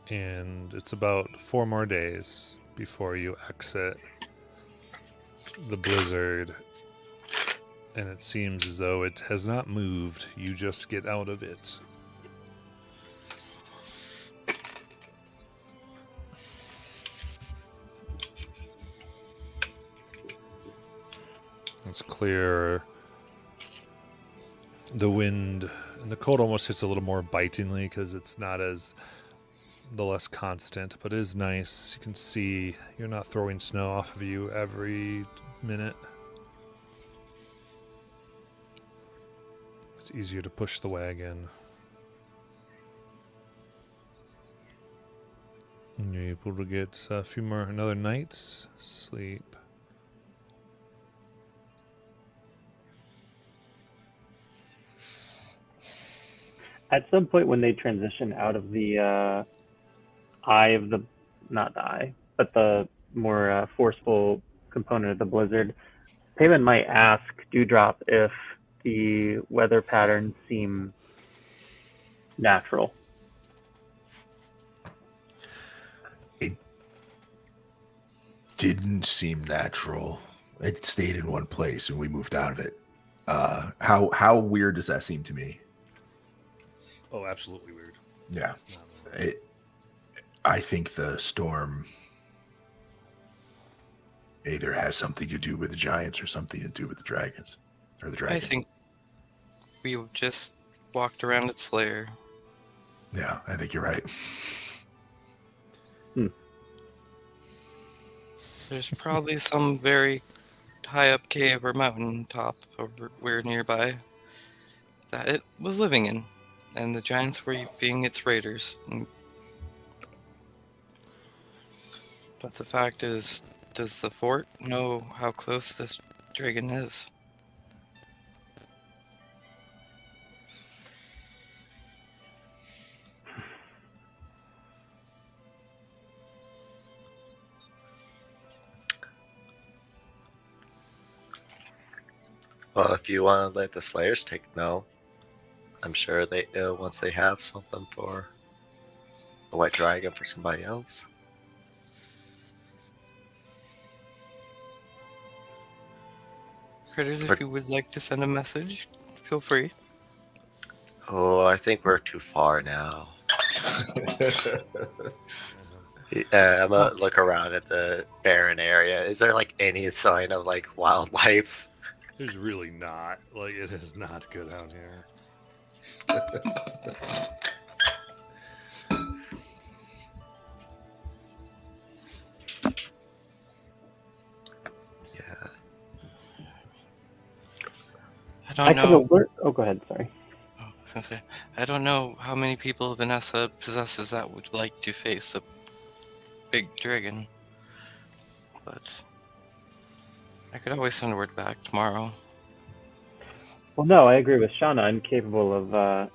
And it's about 4 more days before you exit the blizzard, and it seems as though it has not moved. You just get out of it. It's clear. The wind and the cold almost hits a little more bitingly because it's not as the less constant, but it is nice. You can see you're not throwing snow off of you every minute. It's easier to push the wagon. And you're able to get a few more, another night's sleep. At some point when they transition out of the eye of the, not the eye, but the more forceful component of the blizzard, Payman might ask Dewdrop if the weather patterns seem natural. It didn't seem natural. It stayed in one place and we moved out of it. How weird does that seem to me? Oh, absolutely weird. Yeah. I think the storm either has something to do with the giants or something to do with the dragons. Or the dragon. I think we just walked around its lair. Yeah, I think you're right. There's probably some very high up cave or mountain top over where nearby that it was living in, and the giants were being its raiders. But the fact is, does the fort know how close this dragon is? Well, if you want to let the Slayers take no, I'm sure they once they have something for a white dragon for somebody else. Critters, if you would like to send a message, feel free. Oh, I think we're too far now. I'm gonna look around at the barren area. Is there like any sign of like wildlife? There's really not. Like, it is not good out here. Yeah. I could alert. Oh, go ahead. Sorry. Oh, I was gonna say, I don't know how many people Vanessa possesses that would like to face a big dragon, but I could always send word back tomorrow. Well, no, I agree with Shauna. I'm capable of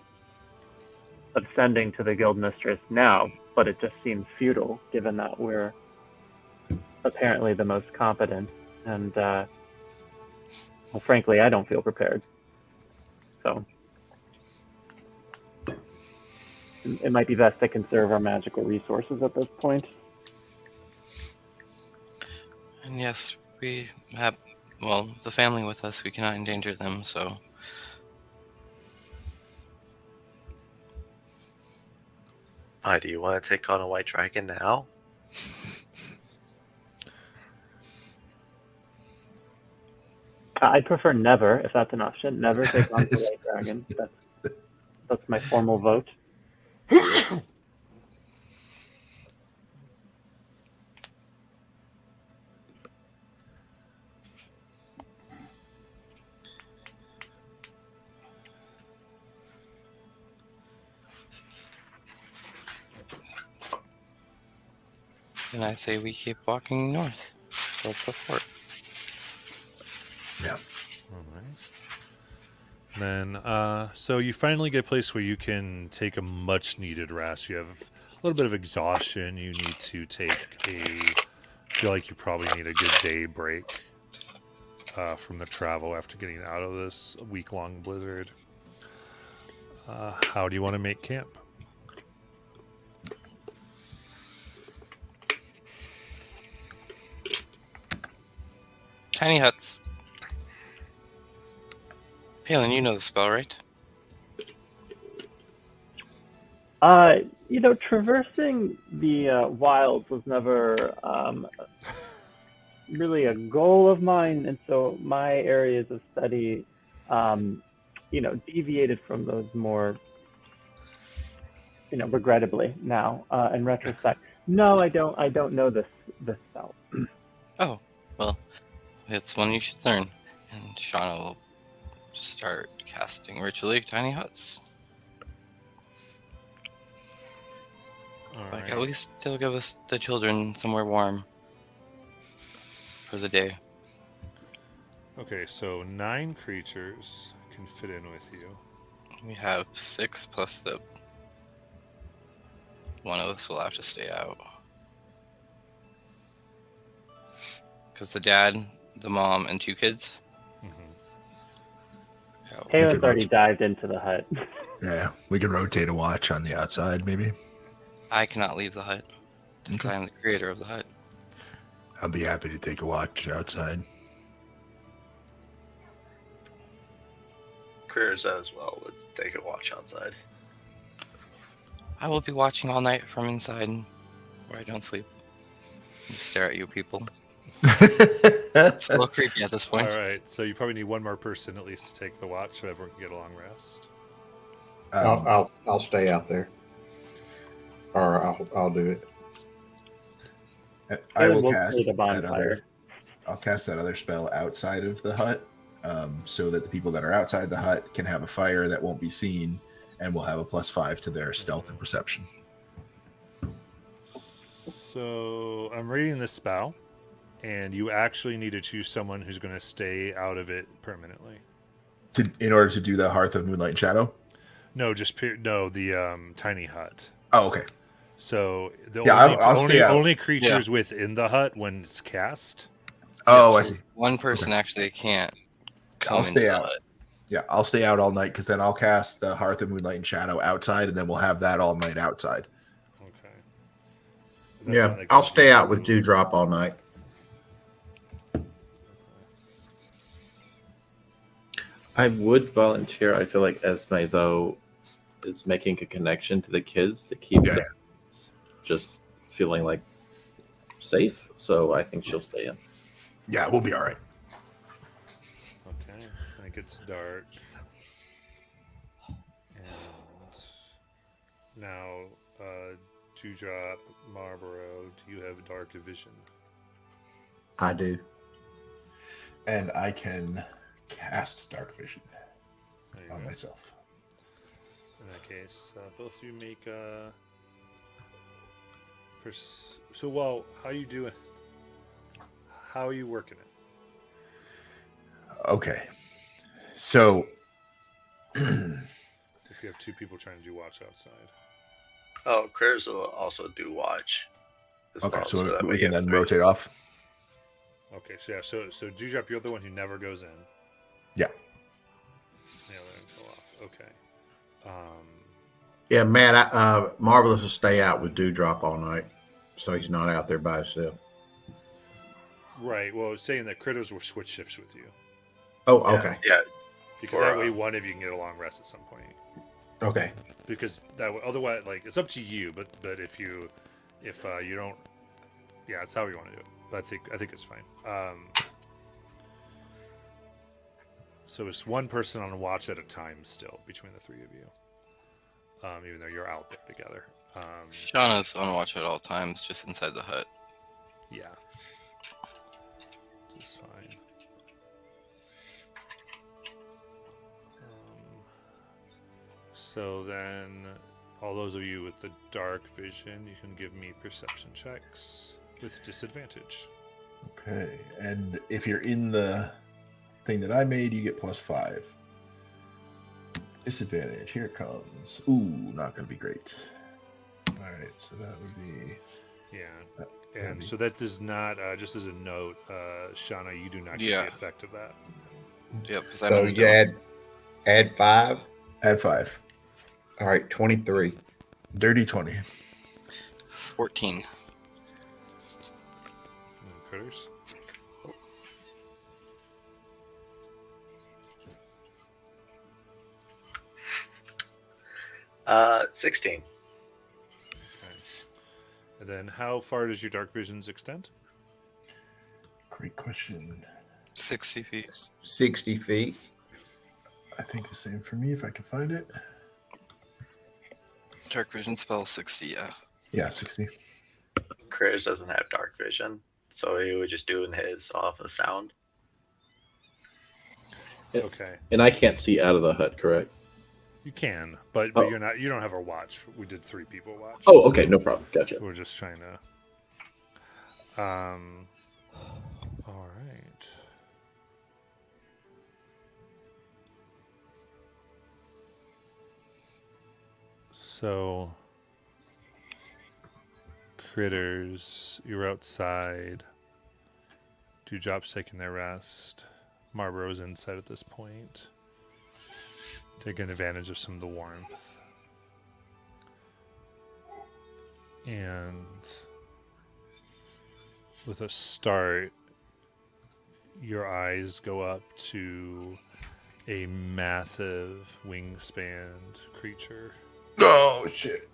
sending to the guild mistress now, but it just seems futile given that we're apparently the most competent, and well, frankly, I don't feel prepared. So it might be best to conserve our magical resources at this point. And yes, we have well, the family with us, we cannot endanger them, so... Why, do you want to take on a white dragon now? I'd prefer never, if that's an option. Never take on the White Dragon. That's my formal vote. And I say we keep walking north towards the fort. Yeah. All right. Then, so you finally get a place where you can take a much-needed rest. You have a little bit of exhaustion. You need to feel like you probably need a good day break from the travel after getting out of this week-long blizzard. How do you want to make camp? Tiny huts. Palin, you know the spell, right? Traversing the wilds was never really a goal of mine, and so my areas of study, deviated from those more, regrettably now in retrospect. No, I don't know this spell. Oh, well, it's one you should learn. And Shauna will start casting ritually tiny huts. All Like, right. at least they'll give us the children somewhere warm for the day. Okay, so 9 creatures can fit in with you. We have 6 plus the... One of us will have to stay out. Because the dad, the mom, and 2 kids. Yeah, Taylor's could already rotate. dived into the hut. Yeah, we can rotate a watch on the outside, maybe. I cannot leave the hut, since I am the creator of the hut. I'll be happy to take a watch outside. Critters as well would take a watch outside. I will be watching all night from inside, where I don't sleep. Just stare at you people. It's a little creepy at this point. All right, so you probably need one more person at least to take the watch so everyone can get a long rest. I'll stay out there, or I'll do it. I will We'll cast create a that bonfire. I'll cast that other spell outside of the hut, so that the people that are outside the hut can have a fire that won't be seen, and will have a +5 to their stealth and perception. So I'm reading this spell, and you actually need to choose someone who's going to stay out of it permanently. In order to do the Hearth of Moonlight and Shadow? No, the tiny hut. Oh, okay. So the Yeah, I'll stay out. only creatures within the hut when it's cast. Oh, Yeah, I so see. One person actually can't come I'll into stay the out. hut. Yeah, I'll stay out all night, because then I'll cast the Hearth of Moonlight and Shadow outside, and then we'll have that all night outside. Okay. That's Yeah, not like I'll a- stay out with Dewdrop all night. I would volunteer. I feel like Esme, though, is making a connection to the kids to keep Yeah. them just feeling like safe. So I think she'll stay in. Yeah, we'll be all right. Okay, I think it's dark. And now, Dewdrop, Marlborough, do you have dark vision? I do. And I can cast Dark Vision There you on go. myself. In that case, both of you make so, well, how you doing? How are you working it? Okay. So, If you have 2 people trying to do watch outside. Oh, Critters will also do watch. as okay, well, so that way we you can have then 3. rotate off. Okay, so yeah, so Dewdrop, you're the one who never goes in. Yeah. Yeah, let him go off. Okay. Yeah, Matt, Marvelous will stay out with Dewdrop all night, so he's not out there by himself. Right. Well, saying that critters will switch shifts with you Oh, okay. Yeah. because Or, that way one of you can get a long rest at some point. Okay. Because that otherwise, like, it's up to you. But if you don't, yeah, it's how you want to do it. But I think it's fine. So it's one person on watch at a time still between the three of you. Even though you're out there together. Shauna's on watch at all times, just inside the hut. Yeah. Just fine. So then, all those of you with the dark vision, you can give me perception checks with disadvantage. Okay, and if you're in the thing that I made, you get +5. Disadvantage. Here it comes. Ooh, not going to be great. All right, so that would be. Yeah. And so that does not, just as a note, Shauna, you do not get Yeah. the effect of that. Yep, because I'm So in the you middle. add 5. Add 5. All right, 23. Dirty 20. 14. Critters. 16. Okay. And then how far does your dark visions extend? Great question. 60 feet. 60 feet. I think the same for me if I can find it. Dark vision spell 60, yeah. Yeah, 60. Critters doesn't have dark vision, so he would just do his off of sound. Okay. And I can't see out of the hut, correct? You can, but Oh. you're not. You don't have a watch. We did 3 people watch. Oh, so okay, no problem. Gotcha. We're just trying to. All right. So, critters, you're outside. Dewdrop's taking their rest. Marlboro's inside at this point, taking advantage of some of the warmth. And with a start, your eyes go up to a massive wingspanned creature. Oh, shit.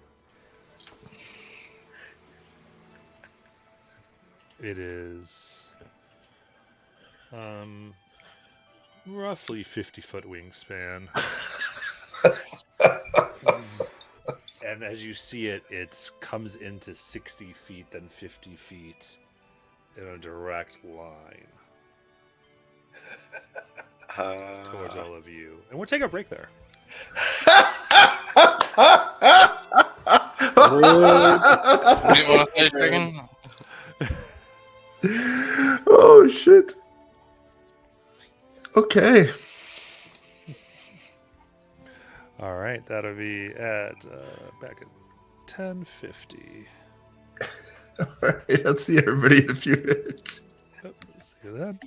It is roughly 50-foot wingspan. And as you see it, it comes into 60 feet, then 50 feet in a direct line towards all of you. And we'll take a break there. You didn't want to finish dragon? Oh, shit. Okay. All right, that'll be at back at 10:50. All right, let's see everybody in a few minutes. Yep, see you then.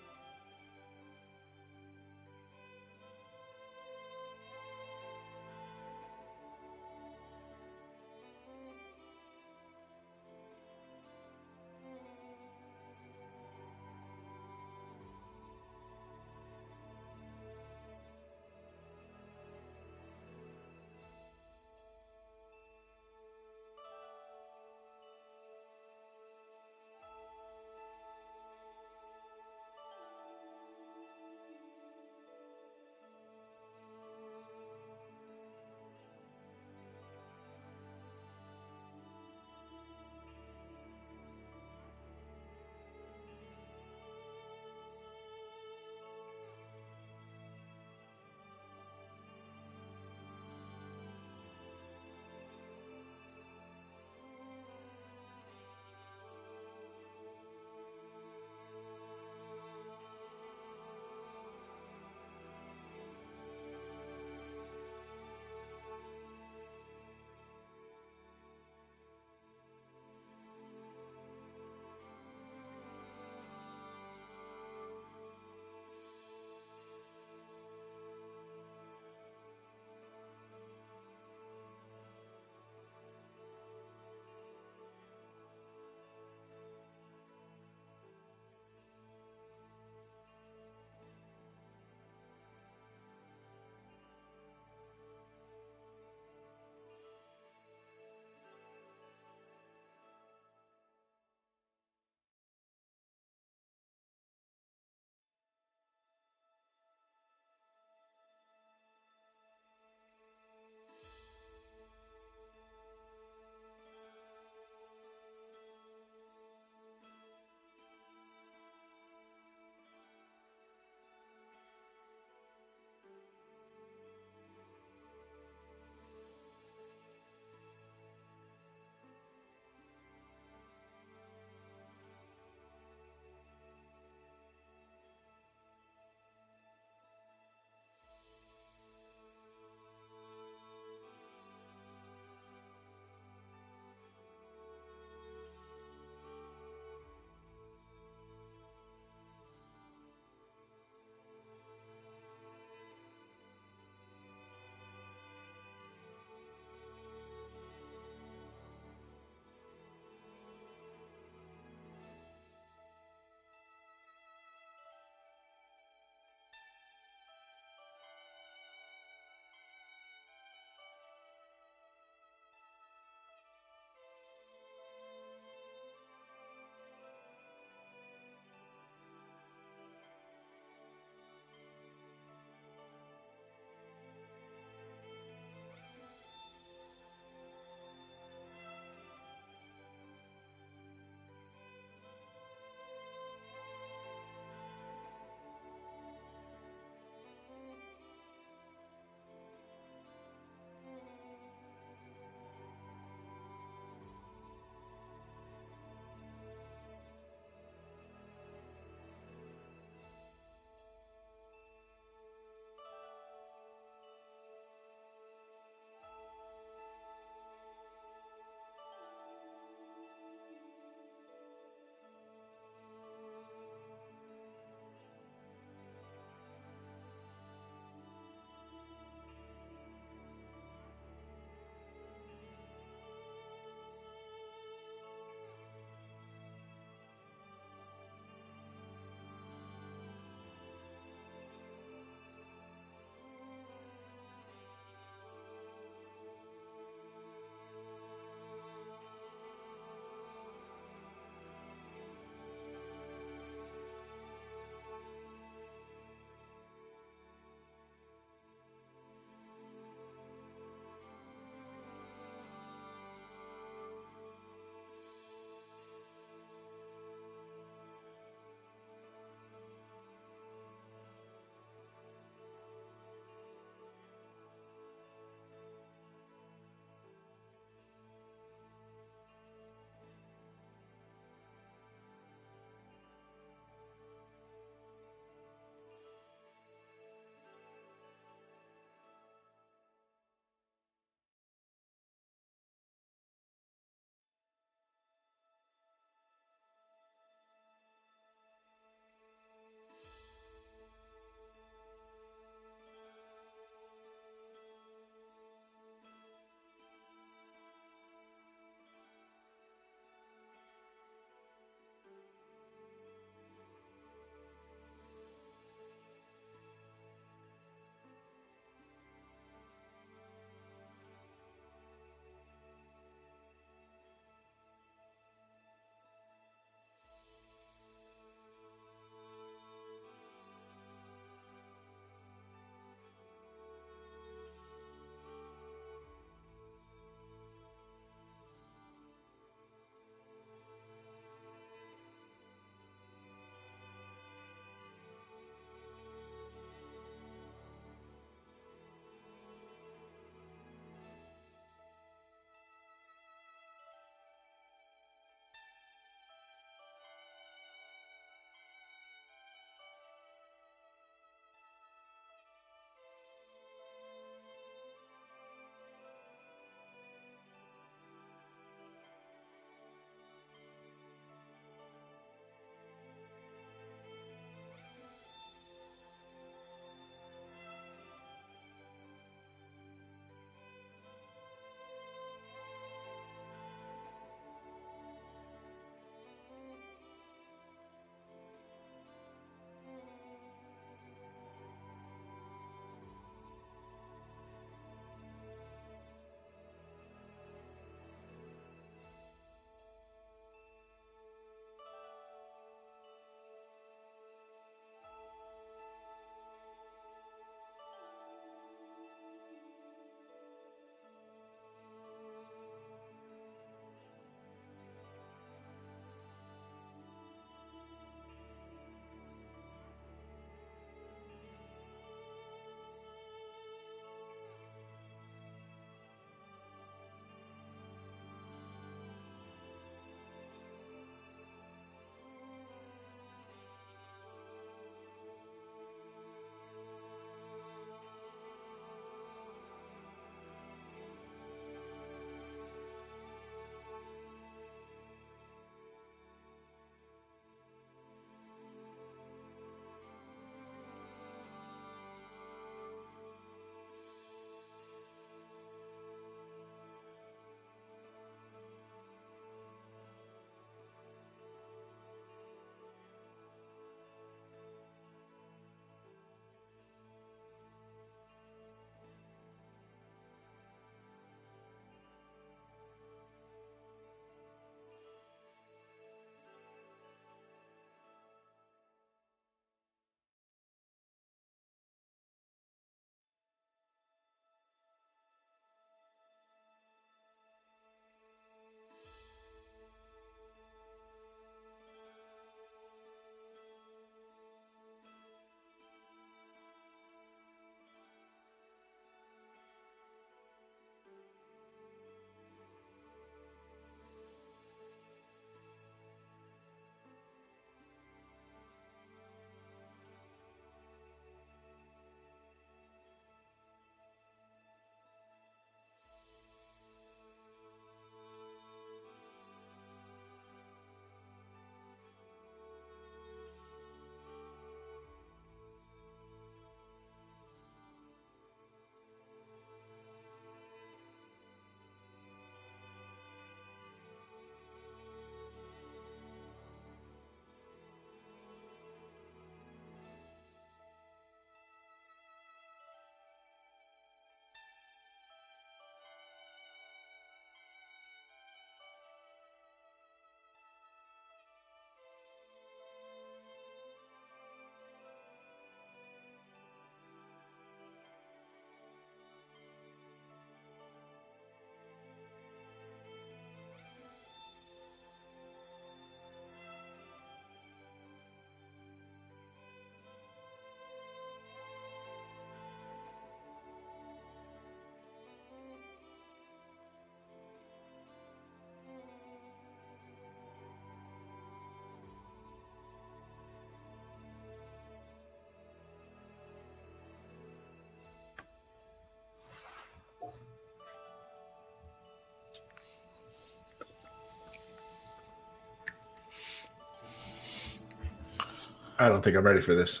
I don't think I'm ready for this.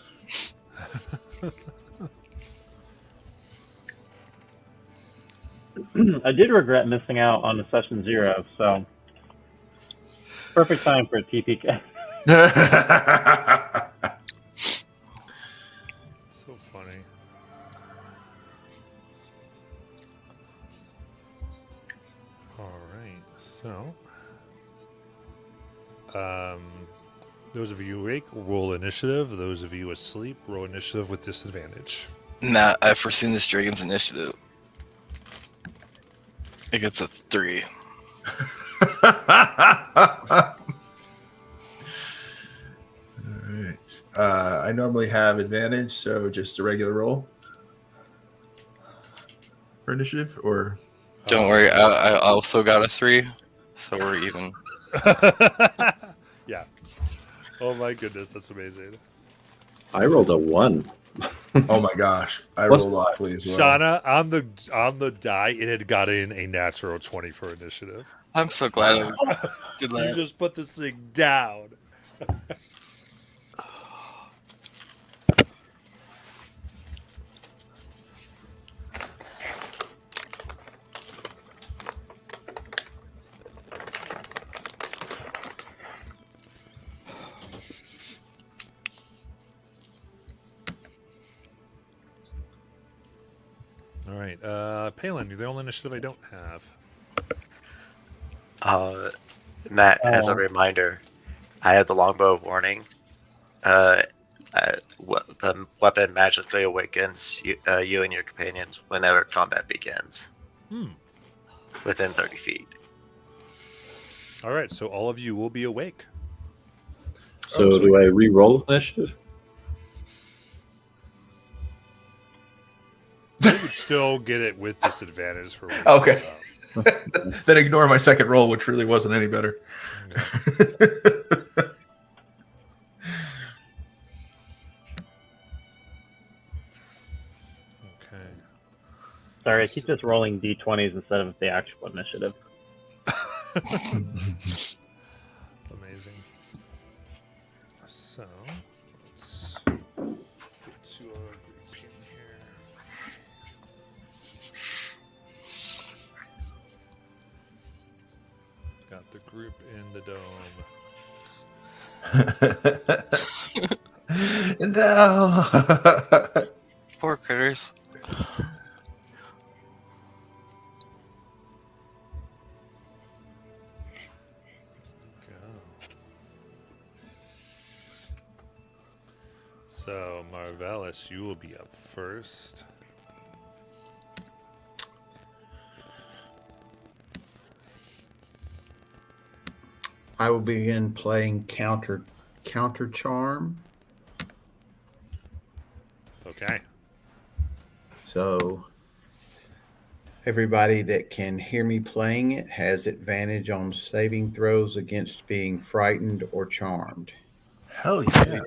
I did regret missing out on the session 0, so perfect time for a TPK. So funny. All right, so those of you awake, roll initiative. Those of you asleep, roll initiative with disadvantage. Matt, I've foreseen this dragon's initiative. It gets a 3. Alright. I normally have advantage, so just a regular roll for initiative, or Don't worry, I also got a 3, so we're even. Yeah. Oh my goodness, that's amazing. I rolled a 1. oh my gosh, I Plus rolled awfully as well. Shauna, on the die, it had gotten a natural 20 for initiative. I'm so glad I did You that. just put this thing down. All right, Palin, you're the only initiative I don't have. Matt, as a Oh. reminder, I had the longbow of warning. The weapon magically awakens you and your companions whenever combat begins, within 30 feet. All right, so all of you will be awake. So so do I re-roll initiative? You would still get it with disadvantage for waking Okay. up. Then ignore my second roll, which really wasn't any better. Okay. Okay. Sorry, I keep just rolling d20s instead of the actual initiative. Amazing. So, let's get to our group in here. Got the group in the dome. No. Poor critters. Go. So, Marvelous, you will be up first. I will begin playing counter charm. Okay. So everybody that can hear me playing it has advantage on saving throws against being frightened or charmed. Hell yeah.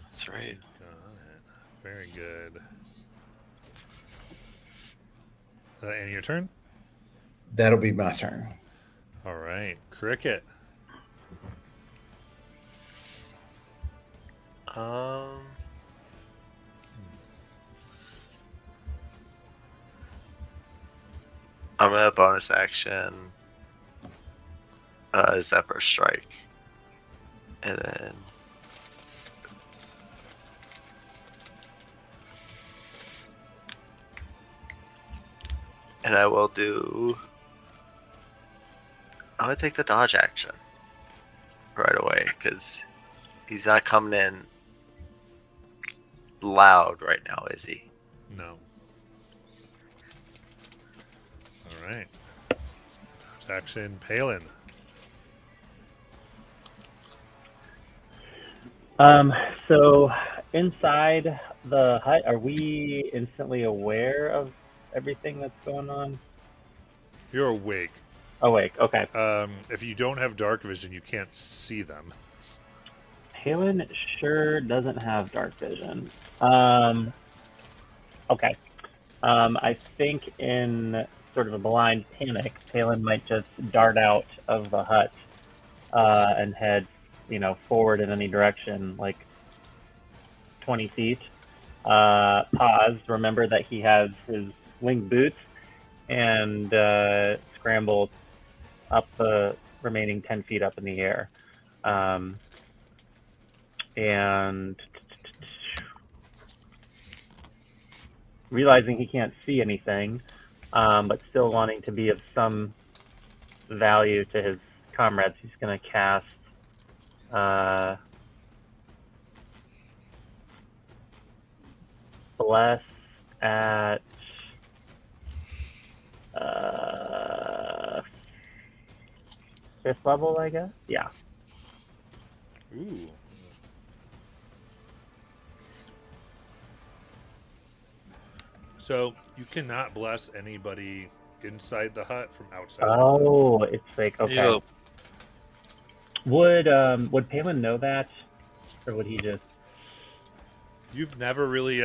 That's right. Got it. Very good. And your turn? That'll be my turn. All right. Cricket. I'm gonna bonus action Zephyr Strike. And then I will do, I'm gonna take the dodge action right away because he's not coming in loud right now, is he? No. All right. Dodge action, Palin. So inside the hut, are we instantly aware of everything that's going on? You're awake. Awake, okay. If you don't have dark vision, you can't see them. Palin sure doesn't have dark vision. Okay. I think in sort of a blind panic, Palin might just dart out of the hut and head forward in any direction, like 20 feet. Pause. Remember that he has his winged boots, and scramble up the remaining 10 feet up in the air. And realizing he can't see anything, but still wanting to be of some value to his comrades, he's going to cast Bless at 5th level, I guess? Yeah. Ooh. So you cannot bless anybody inside the hut from outside. Oh, it's like, okay. Yep. Would Palin know that? Or would he just... You've never really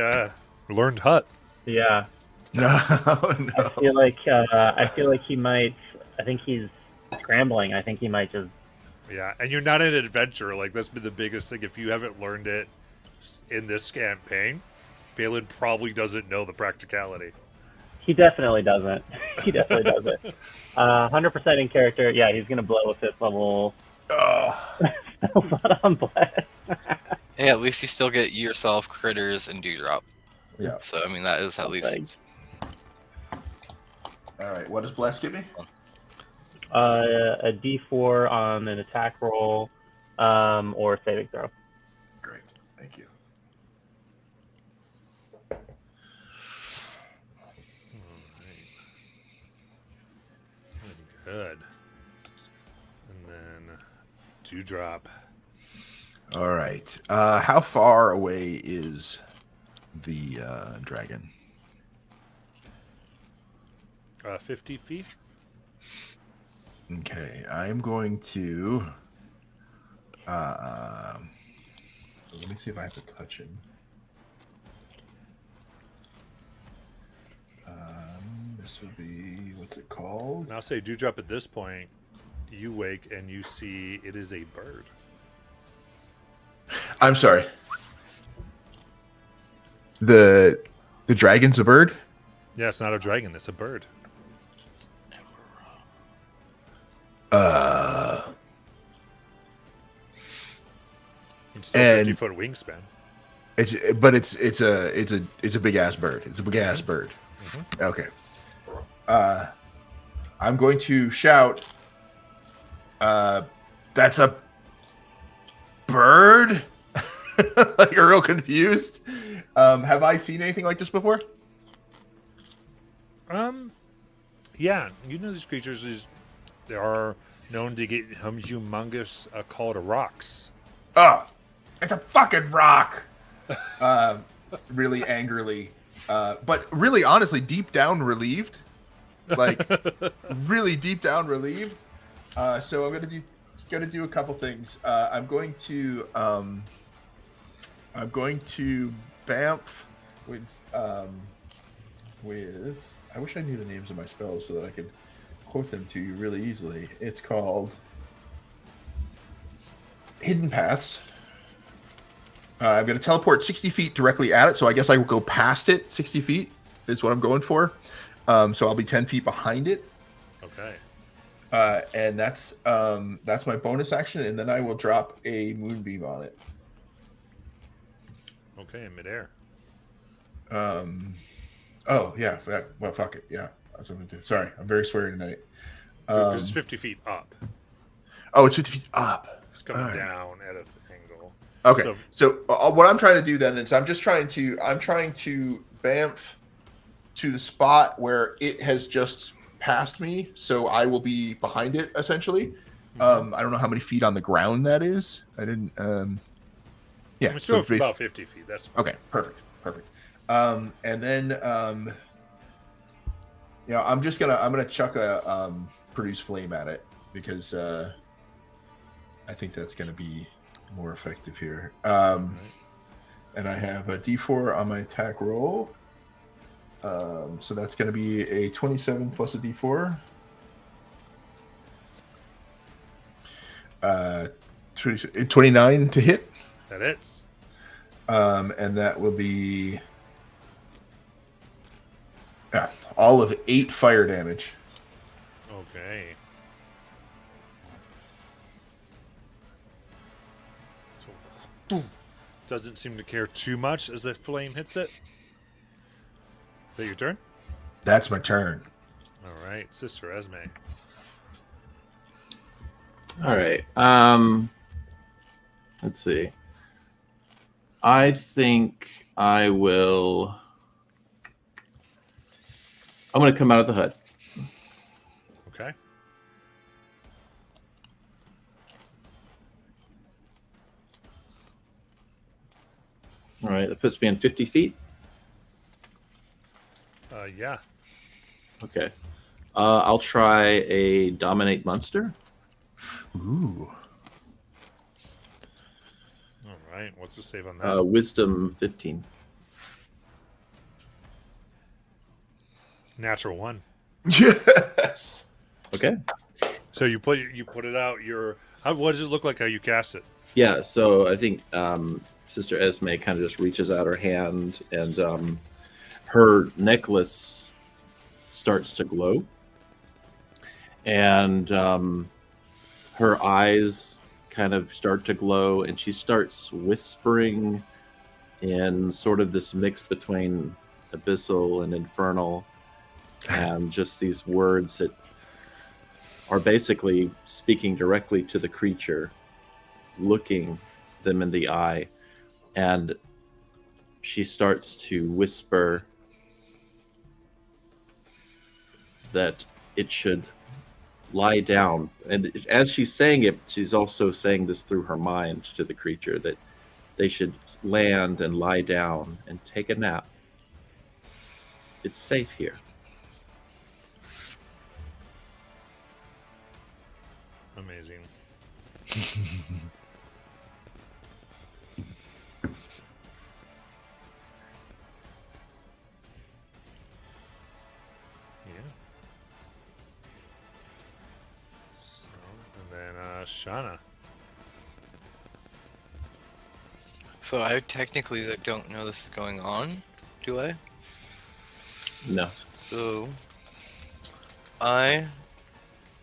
learned hut. Yeah. No, I feel like he might... I think he's scrambling. I think he might just... Yeah, and you're not an adventurer. Like, that's been the biggest thing. If you haven't learned it in this campaign, Balin probably doesn't know the practicality. He definitely doesn't. He definitely doesn't. 100% in character. Yeah, he's going to blow a 5th level spell on Bless. Hey, at least you still get yourself, critters, and dewdrop. Yeah. So, I mean, that is at least... All right. What does Bless give me? A D4 on an attack roll or saving throw. Great. Thank you. Good. And then dewdrop. All right. How far away is the dragon? 50 feet. Okay, I'm going to. Let me see if I have to touch him. This would be, what's it called? And I'll say dewdrop at this point. You wake and you see it is a bird. I'm sorry. The dragon's a bird? Yeah, it's not a dragon. It's a bird. It's still And 50-foot wingspan. It's a big ass bird. It's a big ass bird. Mm-hmm. Okay. I'm going to shout. That's a bird. Like, you're real confused. Have I seen anything like this before? Yeah, you know these creatures they are known to get humongous called rocks. Oh, it's a fucking rock. Really angrily, but really honestly, deep down relieved. Like, really deep down relieved. So I'm gonna do a couple things. I'm going to Bamf with I wish I knew the names of my spells so that I could quote them to you really easily. It's called Hidden Paths. I'm going to teleport 60 feet directly at it, so I guess I will go past it. 60 feet is what I'm going for. So I'll be 10 feet behind it. Okay. And that's my bonus action, and then I will drop a moonbeam on it. Okay, in midair. Oh, yeah. Well, fuck it. Yeah, that's what I'm going to do. Sorry, I'm very sweary tonight. It's 50 feet up. Oh, it's 50 feet up. It's coming All right. down at an angle. Okay, so what I'm trying to do then is I'm trying to bamf to the spot where it has just passed me, so I will be behind it essentially. I don't know how many feet on the ground that is. I didn't. Yeah, so it's about 50 feet. That's fine. Okay, perfect. And then I'm gonna chuck a produce flame at it because I think that's gonna be more effective here. And I have a D4 on my attack roll. So that's going to be a 27 plus a D4. 29 to hit. That hits. And that will be all of 8 fire damage. Okay. So, doesn't seem to care too much as the flame hits it. Is that your turn? That's my turn. All right, Sister Esme. All right. Let's see. I think I will. I'm going to come out of the hut. Okay. All right. That puts me in 50 feet. Yeah. Okay. I'll try a dominate monster. Ooh. All right. What's the save on that? Wisdom 15. Natural 1. Yes. Okay. So you put it out. What does it look like? How you cast it? Yeah. So I think Sister Esme kind of just reaches out her hand, and her necklace starts to glow, and her eyes kind of start to glow, and she starts whispering in sort of this mix between abyssal and infernal, and just these words that are basically speaking directly to the creature, looking them in the eye, and she starts to whisper that it should lie down. And as she's saying it, she's also saying this through her mind to the creature, that they should land and lie down and take a nap. It's safe here. Amazing. Yeah. So, and then Shauna. So I technically don't know this is going on, do I? No. So I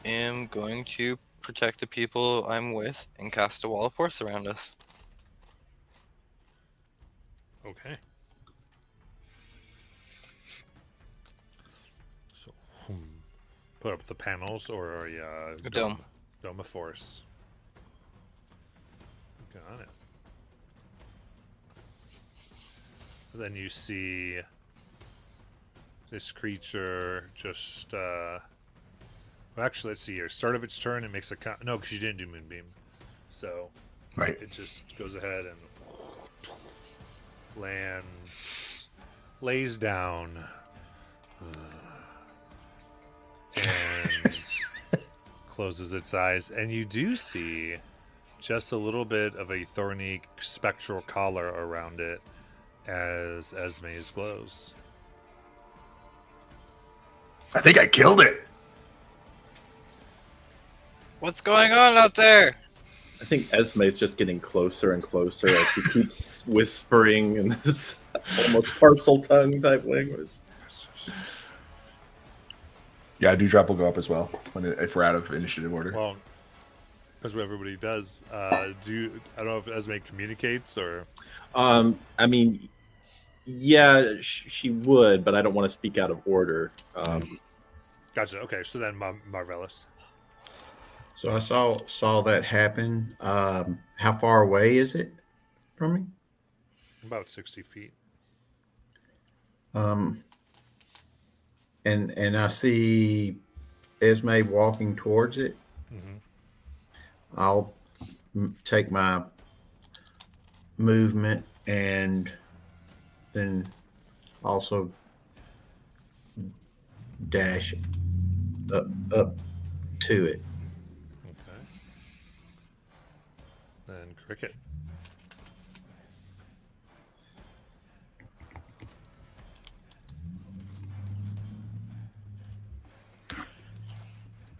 am going to protect the people I'm with and cast a wall of force around us. Okay. So, put up the panels or a A dome. Dome of force. Got it. Then you see this creature just. Well, actually, let's see here. Start of its turn, it makes a no, because you didn't do moonbeam, so Right. it just goes ahead and lands, lays down, and closes its eyes, and you do see just a little bit of a thorny spectral collar around it as Esme's glows. I think I killed it. What's going on out there? I think Esme's just getting closer and closer as she keeps whispering in this almost parcel tongue type language. Yeah, Dewdrop will go up as well if we're out of initiative order. Well, that's what everybody does. I don't know if Esme communicates or. I mean, yeah, she would, but I don't want to speak out of order. Gotcha. Okay, so then Marvelous. So I saw that happen. How far away is it from me? About 60 feet. And I see Esme walking towards it. Mm-hmm. I'll take my movement and then also dash up to it. Okay. Then Cricket.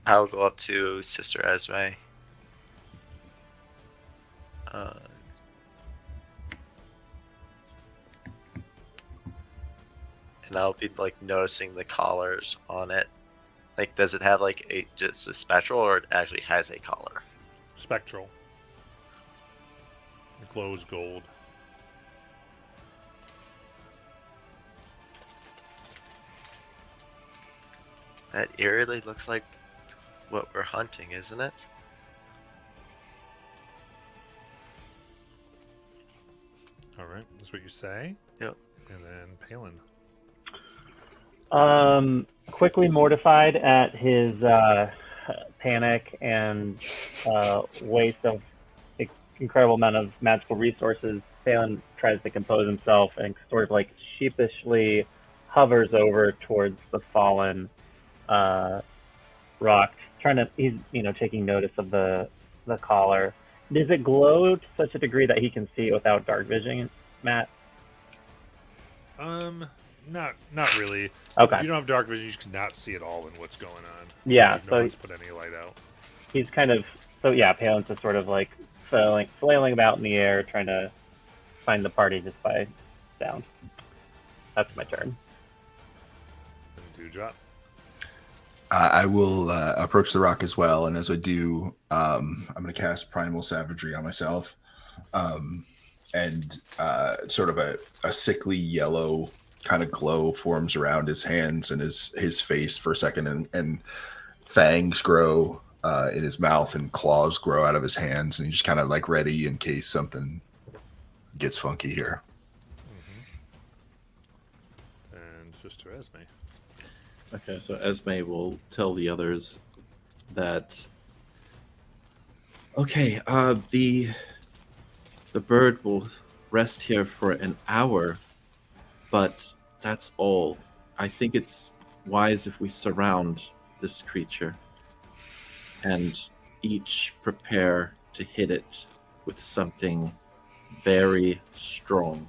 I'll go up to Sister Esme. and I'll be like noticing the collars on it. Like, does it have like just a spectral, or it actually has a collar? Spectral. It glows gold. That eerily looks like what we're hunting, isn't it? All right, that's what you say. Yep. And then Palin. Quickly mortified at his panic and waste of incredible amount of magical resources, Phelan tries to compose himself and sort of like sheepishly hovers over towards the fallen rock, he's taking notice of the collar. Does it glow to such a degree that he can see it without dark vision, Matt? Not really. Okay. If you don't have dark vision, you cannot see at all in what's going on. Yeah, No so one's put any light out. he's kind of Palin's just sort of like flailing about in the air, trying to find the party just by sound. That's my turn. And Dewdrop. I will approach the rock as well, and as I do, I'm going to cast Primal Savagery on myself, and sort of a sickly yellow kind of glow forms around his hands and his face for a second, and fangs grow in his mouth and claws grow out of his hands, and he's just kind of like ready in case something gets funky here. Mm-hmm. And Sister Esme. Okay, so Esme will tell the others that the bird will rest here for an hour, but that's all. I think it's wise if we surround this creature and each prepare to hit it with something very strong.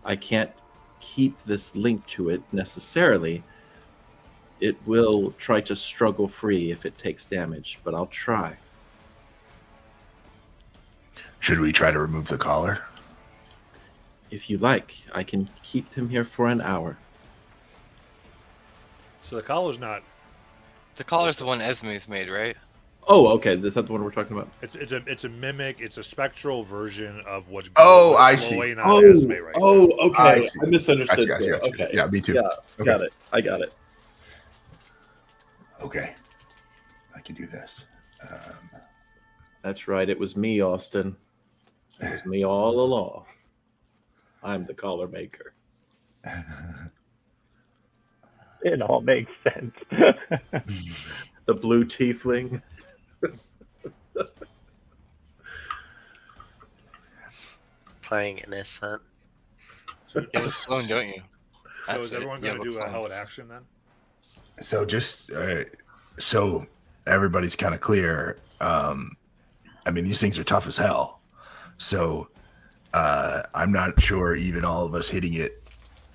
I can't keep this link to it necessarily. It will try to struggle free if it takes damage, but I'll try. Should we try to remove the collar? If you like, I can keep him here for an hour. So the collar's not. The collar's the one Esme's made, right? Oh, okay. Is that the one we're talking about? It's a mimic. It's a spectral version of what's. Oh, I see. glowing on Esme right now. Okay. I see. I misunderstood. Gotcha. Okay. Yeah, me too. Yeah, Okay. got it. I got it. Okay, I can do this. That's right. It was me, Austin. It was me all along. I'm the collar maker. It all makes sense. The blue tiefling. Playing innocent. You have a clone, don't you? So is it. everyone You have going to a do a clone. held action then? So just so everybody's kind of clear. I mean, these things are tough as hell. So I'm not sure even all of us hitting it,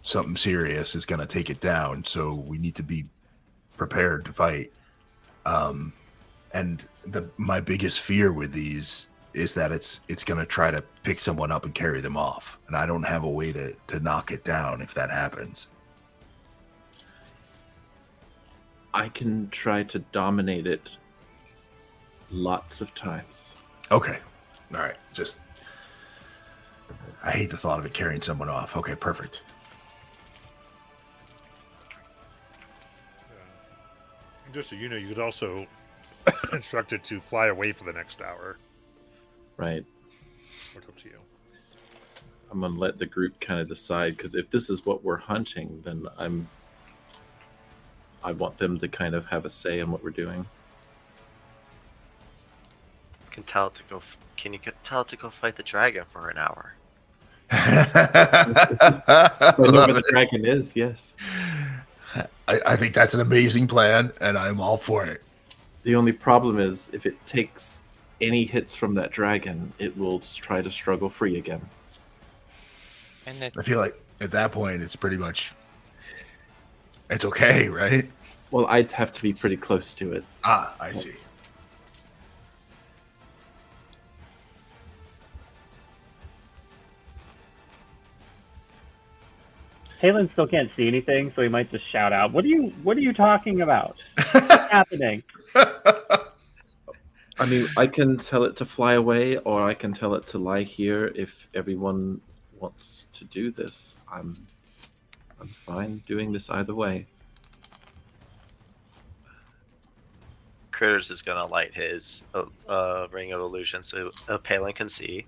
something serious is going to take it down. So we need to be prepared to fight. And my biggest fear with these is that it's going to try to pick someone up and carry them off. And I don't have a way to knock it down if that happens. I can try to dominate it lots of times. Okay. All right. Just, I hate the thought of it carrying someone off. Okay, perfect. And just so you know, you could also instruct it to fly away for the next hour. Right. It's up to you. I'm going to let the group kind of decide, because if this is what we're hunting, then I want them to kind of have a say in what we're doing. Can you tell it to go fight the dragon for an hour? I know where the dragon is, yes. I think that's an amazing plan, and I'm all for it. The only problem is if it takes any hits from that dragon, it will try to struggle free again. And it, I feel like at that point, it's pretty much, it's okay, right? Well, I'd have to be pretty close to it. Ah, I see. Palin still can't see anything, so he might just shout out, What are you talking about? What's happening? I mean, I can tell it to fly away, or I can tell it to lie here. If everyone wants to do this, I'm fine doing this either way. Critters is gonna light his ring of illusion so Palin can see.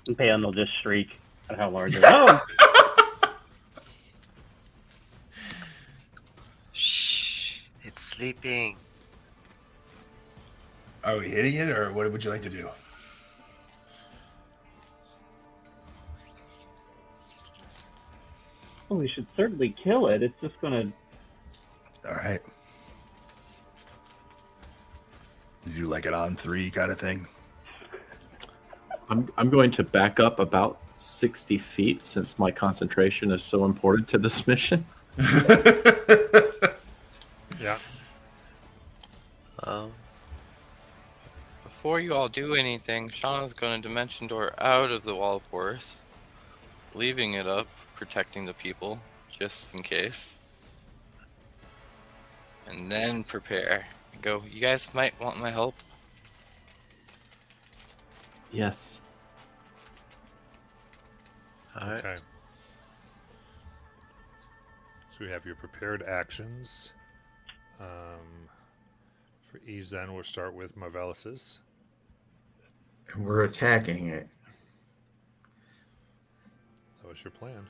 And Palin will just shriek at how large it is. Oh! Shh, it's sleeping. Are we hitting it, or what would you like to do? Well, we should certainly kill it. It's just gonna... All right. You do like an on 3 kind of thing? I'm going to back up about 60 feet since my concentration is so important to this mission. Yeah. Before you all do anything, Shauna's going to dimension door out of the wall of Worth, leaving it up, protecting the people, just in case. And then prepare. Go, you guys might want my help. Yes. Alright. Okay. So we have your prepared actions. For ease, then we'll start with Marvellous's. And we're attacking it. That was your plan.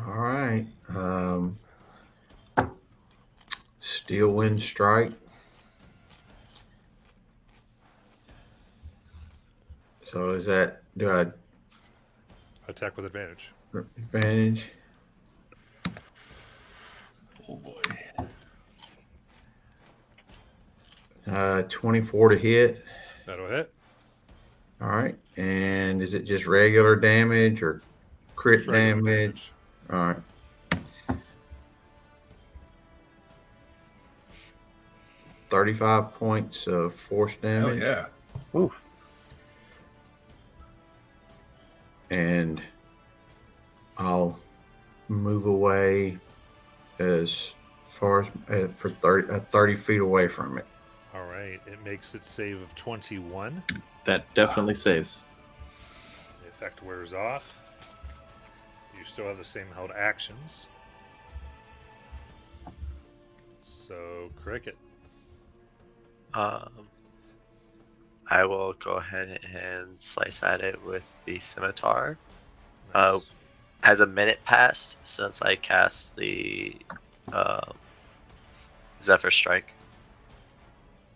All right. Steel wind strike. So is that, do I Attack with advantage. advantage? Oh boy. 24 to hit. That'll hit. All right. And is it just regular damage or crit It's regular damage? All right. $35 points of force Hell damage. yeah. Oof. And I'll move away as far as for 30 feet away from it. All right. It makes its save of 21. That definitely saves. The effect wears off. You still have the same held actions. So, Cricket. I will go ahead and slice at it with the scimitar. Nice. Has a minute passed since I cast the Zephyr Strike?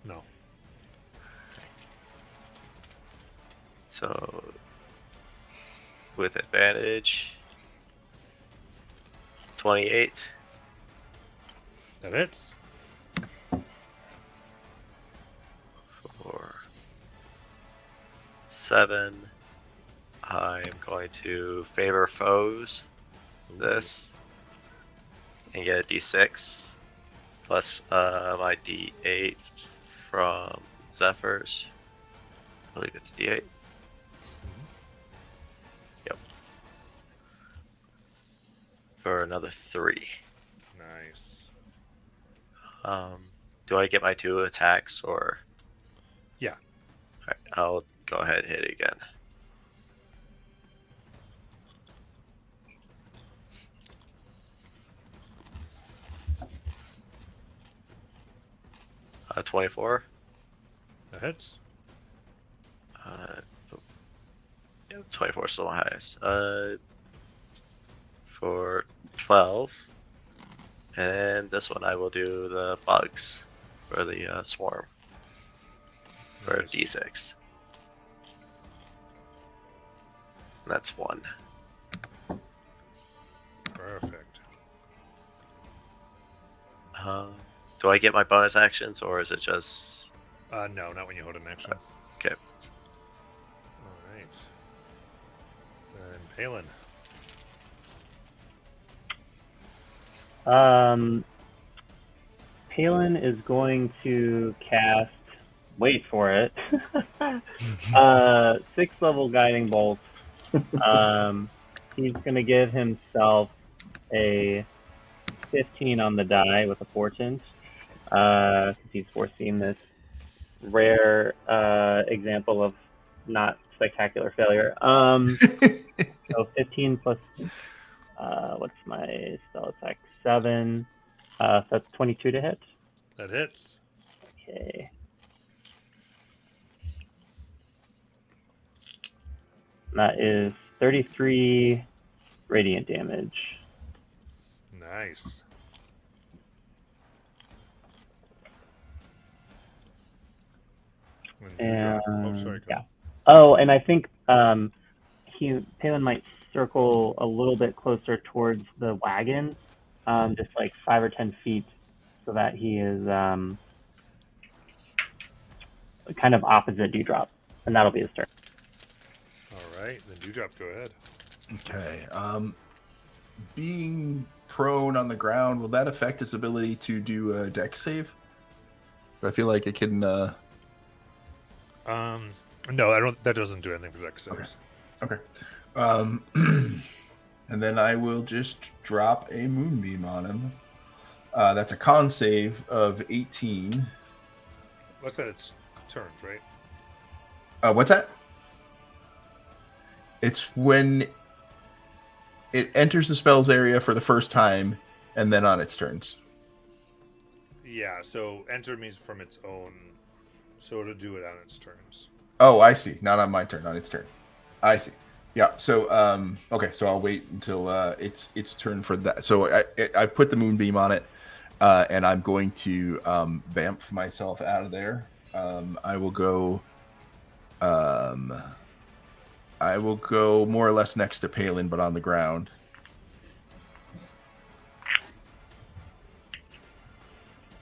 No. So, with advantage, 28. That hits. For 7. I'm going to favor foes this and get a d6 plus my d8 from Zephyrs. I believe it's d8. Yep. For another 3. Nice. Do I get my 2 attacks or? Yeah. Alright, I'll go ahead and hit it again. Uh, 24. That hits. Yeah, 24 is still my highest. For 12. And this one I will do the bugs for the swarm. For Nice. d6. And that's 1. Perfect. Do I get my bonus actions or is it just. No, not when you hold an action. Okay. All right. Then Palin. Palin is going to cast wait for it. 6 level guiding bolt. He's gonna give himself a 15 on the die with a fortune, because he's foreseen this rare example of not spectacular failure. So 15 plus what's my spell attack? 7. So that's 22 to hit. That hits. Okay. That is 33 radiant damage. Nice. And sorry, yeah. Oh, and I think Palin might circle a little bit closer towards the wagon, just like 5 or 10 feet, so that he is kind of opposite Dewdrop, and that'll be his turn. All right, then Dewdrop, go ahead. Okay. Being prone on the ground, will that affect his ability to do a dex save? I feel like it can. No, I don't. That doesn't do anything for dex saves. Okay. And then I will just drop a moonbeam on him. That's a con save of 18. What's that? It's turns, right? What's that? It's when it enters the spell's area for the first time, and then on its turns. Yeah. So enter means from its own. So to do it on its turns. Oh, I see. Not on my turn, on its turn. I see. Yeah. So, okay. So I'll wait until its turn for that. So I put the moonbeam on it, and I'm going to bamf myself out of there. I will go. I will go more or less next to Palin, but on the ground.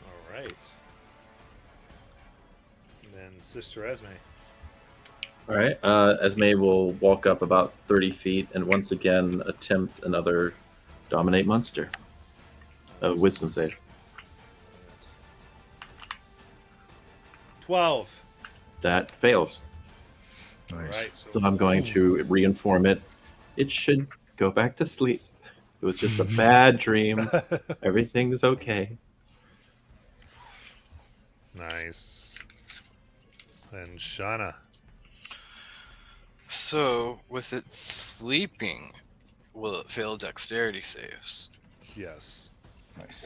All right. And then Sister Esme. All right. Esme will walk up about 30 feet and once again attempt another dominate monster. Wisdom save. 12. That fails. All Nice. right. So I'm going to reinform it. It should go back to sleep. It was just a bad dream. Everything's okay. Nice. And Shauna. So, with it sleeping, will it fail dexterity saves? Yes. Nice.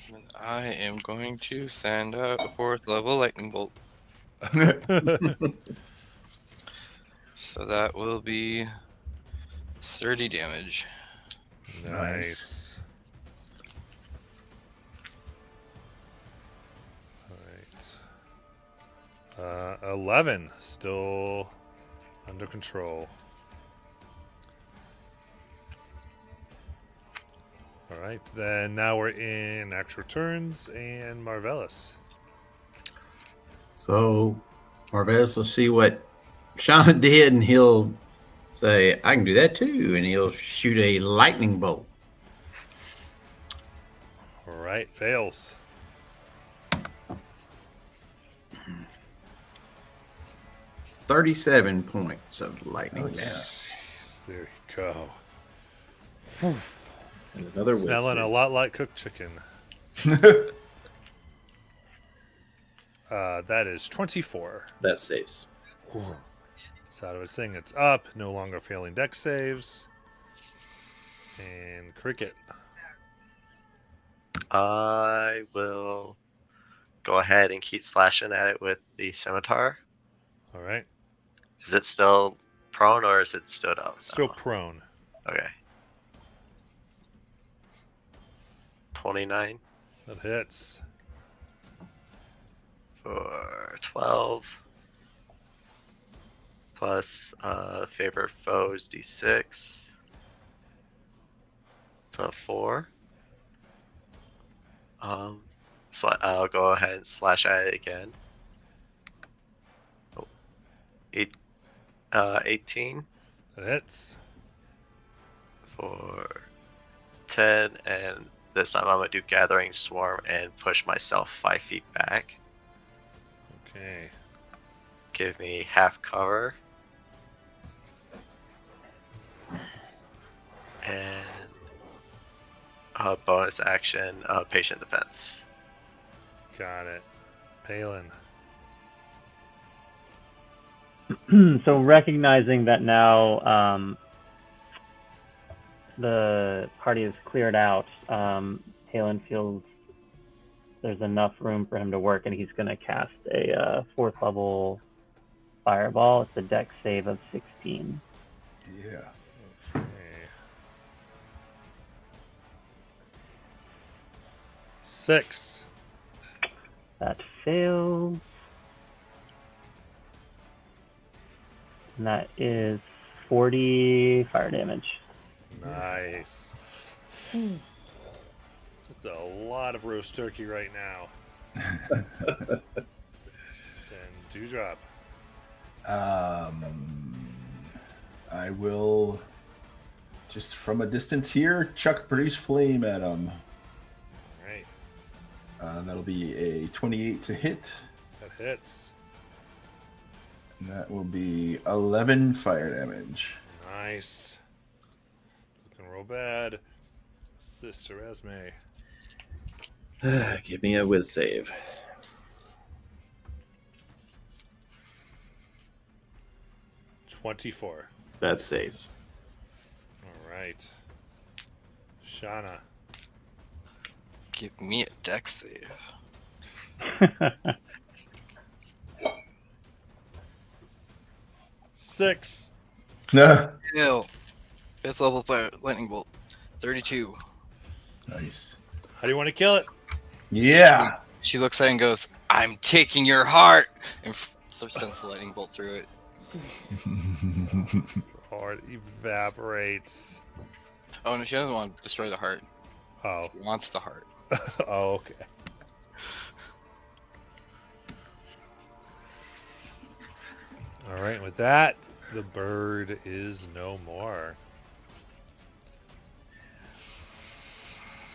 And I am going to send out a 4th level lightning bolt. So that will be 30 damage. Nice. All right. 11. Still under control. All right. Then now we're in actual turns and Marvelous. So Marvelous will see what Shauna did, and he'll say, I can do that too. And he'll shoot a lightning bolt. All right. Fails. $37 points of lightning damage. There you go. And another Smelling a wisdom. lot like cooked chicken. That is 24. That saves. So I was saying it's up, no longer failing dex saves. And Cricket. I will go ahead and keep slashing at it with the scimitar. All right. Is it still prone or is it stood up? Still now? prone. Okay. 29 That hits. for 12. Plus favorite foes d6. So 4. I'll go ahead and slash at it again. 18 That hits. for 10, and this time I'm gonna do Gathering Swarm and push myself 5 feet back. Okay. Give me half cover. And bonus action, patient defense. Got it. Palin. So recognizing that now the party is cleared out, Palin feels there's enough room for him to work, and he's going to cast a 4th level fireball. It's a dex save of 16. Yeah. Okay. 6. That fails. And that is 40 fire damage. Nice. That's a lot of roast turkey right now. And Dewdrop. I will just from a distance here chuck Produce Flame at him. Right. That'll be a 28 to hit. That hits. And that will be 11 fire damage. Nice. Looking real bad. Sister Esme. Give me a whiz save. 24. That saves. All right. Shauna. Give me a dex save. 6. No. Ew. 5th level fire lightning bolt. 32. Nice. How do you want to kill it? Yeah. She looks at it and goes, "I'm taking your heart," and sends the lightning bolt through it. Heart evaporates. Oh no, she doesn't want to destroy the heart. Oh. She wants the heart. Oh, okay. All right, with that, the bird is no more.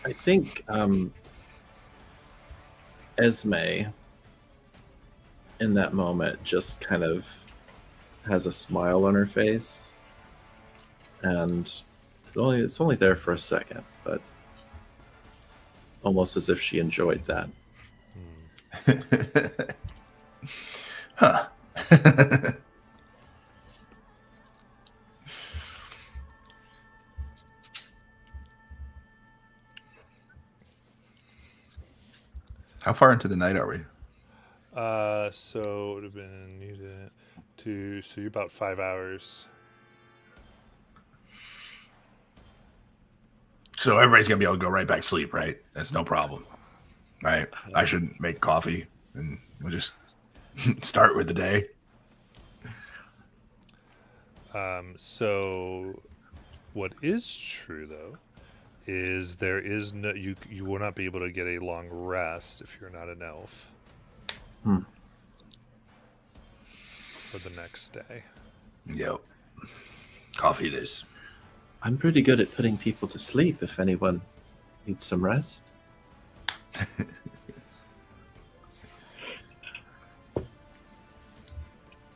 I think Esme in that moment just kind of has a smile on her face, and it's only there for a second, but almost as if she enjoyed that. Huh. How far into the night are we? So it would have been needed to. So you're about 5 hours. So everybody's gonna be able to go right back to sleep, right? That's no problem, right? I should make coffee and we'll just start with the day. So what is true though is there is no you will not be able to get a long rest if you're not an elf for the next day. Yep. Coffee it is. I'm pretty good at putting people to sleep if anyone needs some rest. I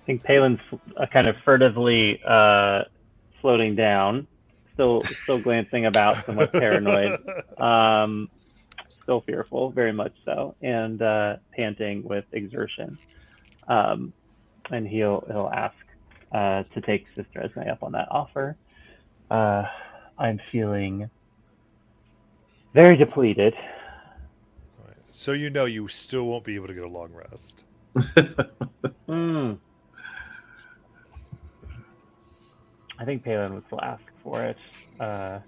think Palin's kind of furtively floating down, still glancing about, somewhat paranoid, still fearful, very much so, and panting with exertion. And he'll ask to take Sister Esme up on that offer. I'm feeling very depleted. Right. So you still won't be able to get a long rest. I think Palin would still ask for it. Yeah.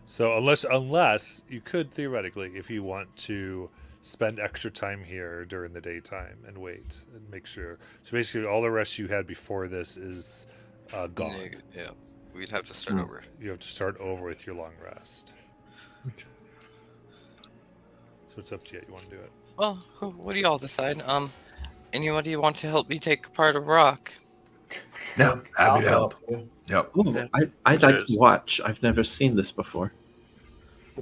So unless you could theoretically, if you want to spend extra time here during the daytime and wait and make sure. So basically, all the rest you had before this is gone. Yeah, we'd have to start over. You have to start over with your long rest. Okay. So it's up to you. You want to do it? Well, what do y'all decide? Anybody want to help me take apart a rock? Yeah, happy to help. Yep. Ooh, I'd like to watch. I've never seen this before.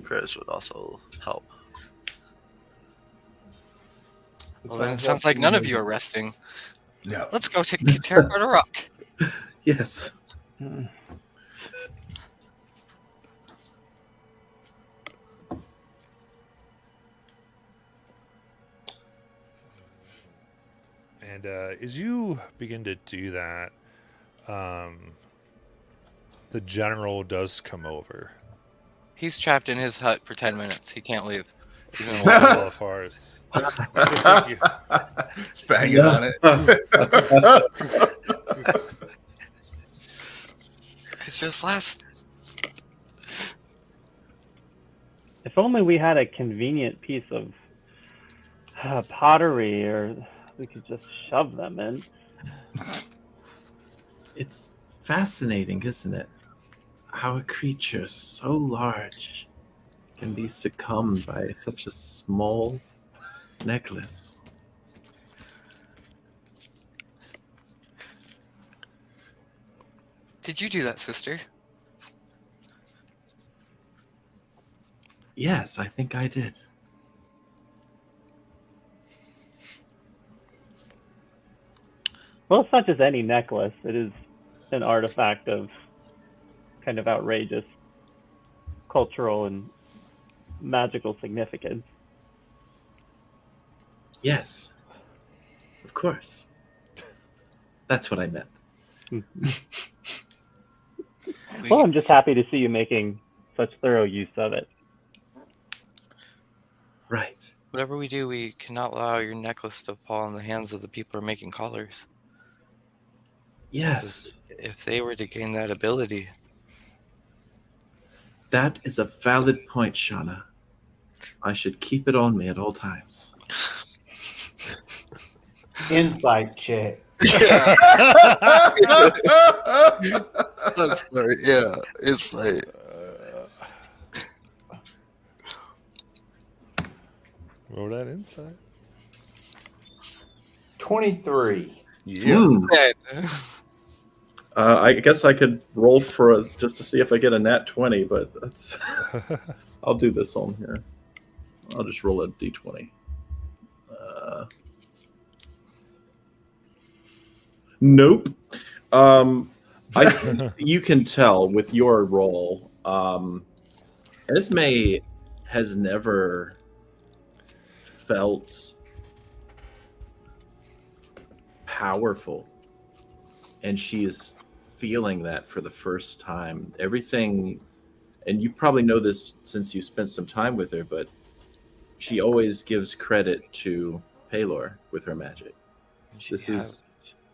Chris would also help. Well, then it sounds like none of you are resting. No. Let's go tear apart a rock. Yes. Mm. And as you begin to do that, the general does come over. He's trapped in his hut for 10 minutes. He can't leave. He's in a wall of horse. It's banging on it. It's just last. If only we had a convenient piece of pottery, or we could just shove them in. It's fascinating, isn't it? How a creature so large can be succumbed by such a small necklace. Did you do that, sister? Yes, I think I did. Well, it's not just any necklace. It is an artifact of kind of outrageous cultural and magical significance. Yes. Of course. That's what I meant. Well, I'm just happy to see you making such thorough use of it. Right. Whatever we do, we cannot allow your necklace to fall in the hands of the people who are making collars. Yes. If they were to gain that ability. That is a valid point, Shauna. I should keep it on me at all times. Insight check. I'm sorry, yeah. It's like. Roll that inside. 23. Yeah. I guess I could roll for just to see if I get a nat 20, but that's. I'll do this on here. I'll just roll a d20. Nope. You can tell with your roll. Esme has never felt powerful, and she is feeling that for the first time. Everything, and you probably know this since you spent some time with her, but she always gives credit to Paylor with her magic. This is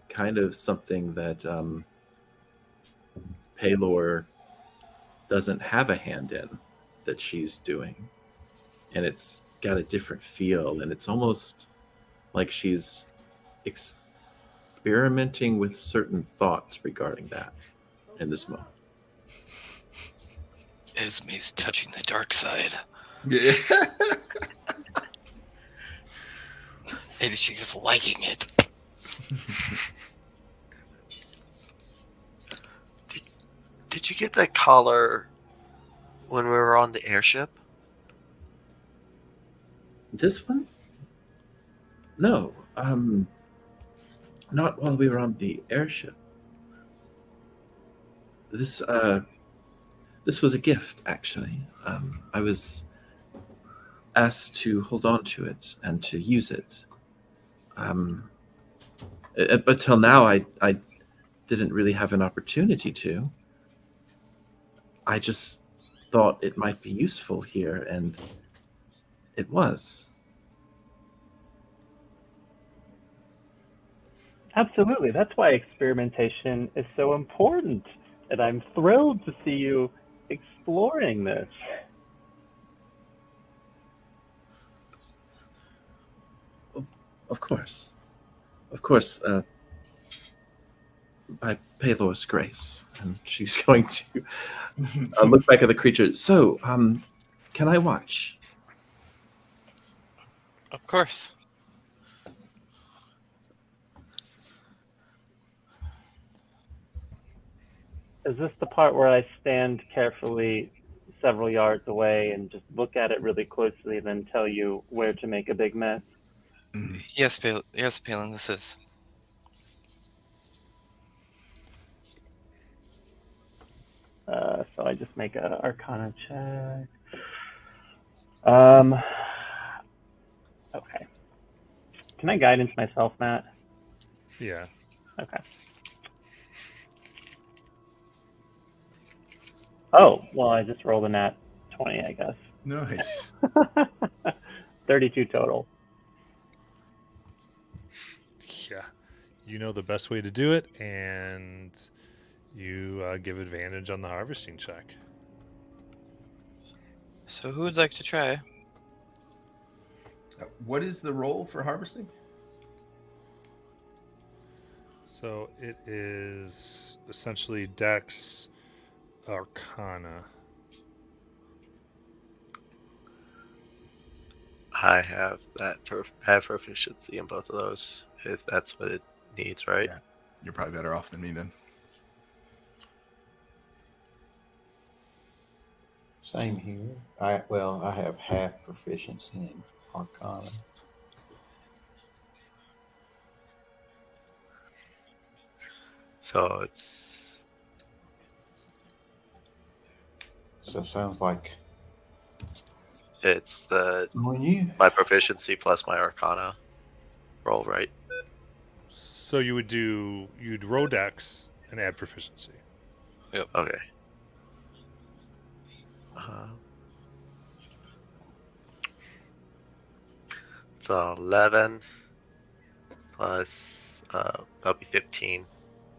kind of something that Paylor doesn't have a hand in, that she's doing, and it's got a different feel, and it's almost like she's experimenting with certain thoughts regarding that in this moment. Esme's touching the dark side. Yeah. And she's liking it. Did you get that collar when we were on the airship? This one? No, not while we were on the airship. This was a gift, actually. I was asked to hold on to it and to use it. But till now, I didn't really have an opportunity to. I just thought it might be useful here, and it was. Absolutely. That's why experimentation is so important. And I'm thrilled to see you exploring this. Of course. Of course, by Paylor's grace. And she's going to look back at the creature. So, can I watch? Of course. Is this the part where I stand carefully several yards away and just look at it really closely and then tell you where to make a big mess? Yes, Palin, this is. So I just make a Arcana check. Okay. Can I guidance myself, Matt? Yeah. Okay. Oh, well, I just rolled a nat 20, I guess. Nice. 32 total. Yeah. You know the best way to do it, and you give advantage on the harvesting check. So who would like to try? What is the roll for harvesting? So it is essentially Dex Arcana. I have have proficiency in both of those, if that's what it needs, right? Yeah. You're probably better off than me then. Same here. I have half proficiency in Arcana. So So it sounds like it's on you. my proficiency plus my Arcana roll, right? So you'd roll Dex and add proficiency. Okay. So 11 plus that'll be 15.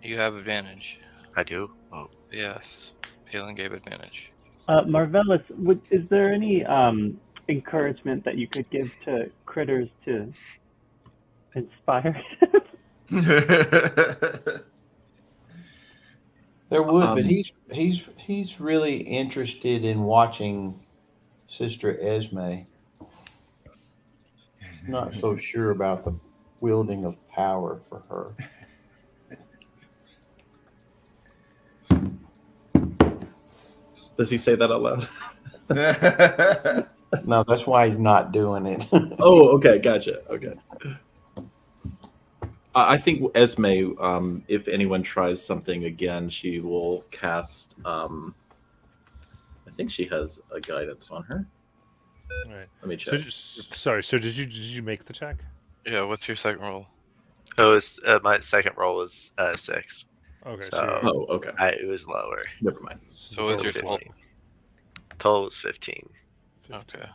You have advantage. I do. Oh, Yes, Palin gave advantage. Marvellus, is there any encouragement that you could give to critters to inspire? There would, but he's really interested in watching Sister Esme. Not so sure about the wielding of power for her. Does he say that out loud? No, that's why he's not doing it. Oh, okay, gotcha. Okay. I think Esme, if anyone tries something again, she will cast. I think she has a guidance on her. All right. Let me check. So did you make the check? Yeah, what's your second roll? it was my second roll was 6. Okay. So- Oh, okay. It was lower. Never mind. So what's your Total total? 15. Total was 15. Okay.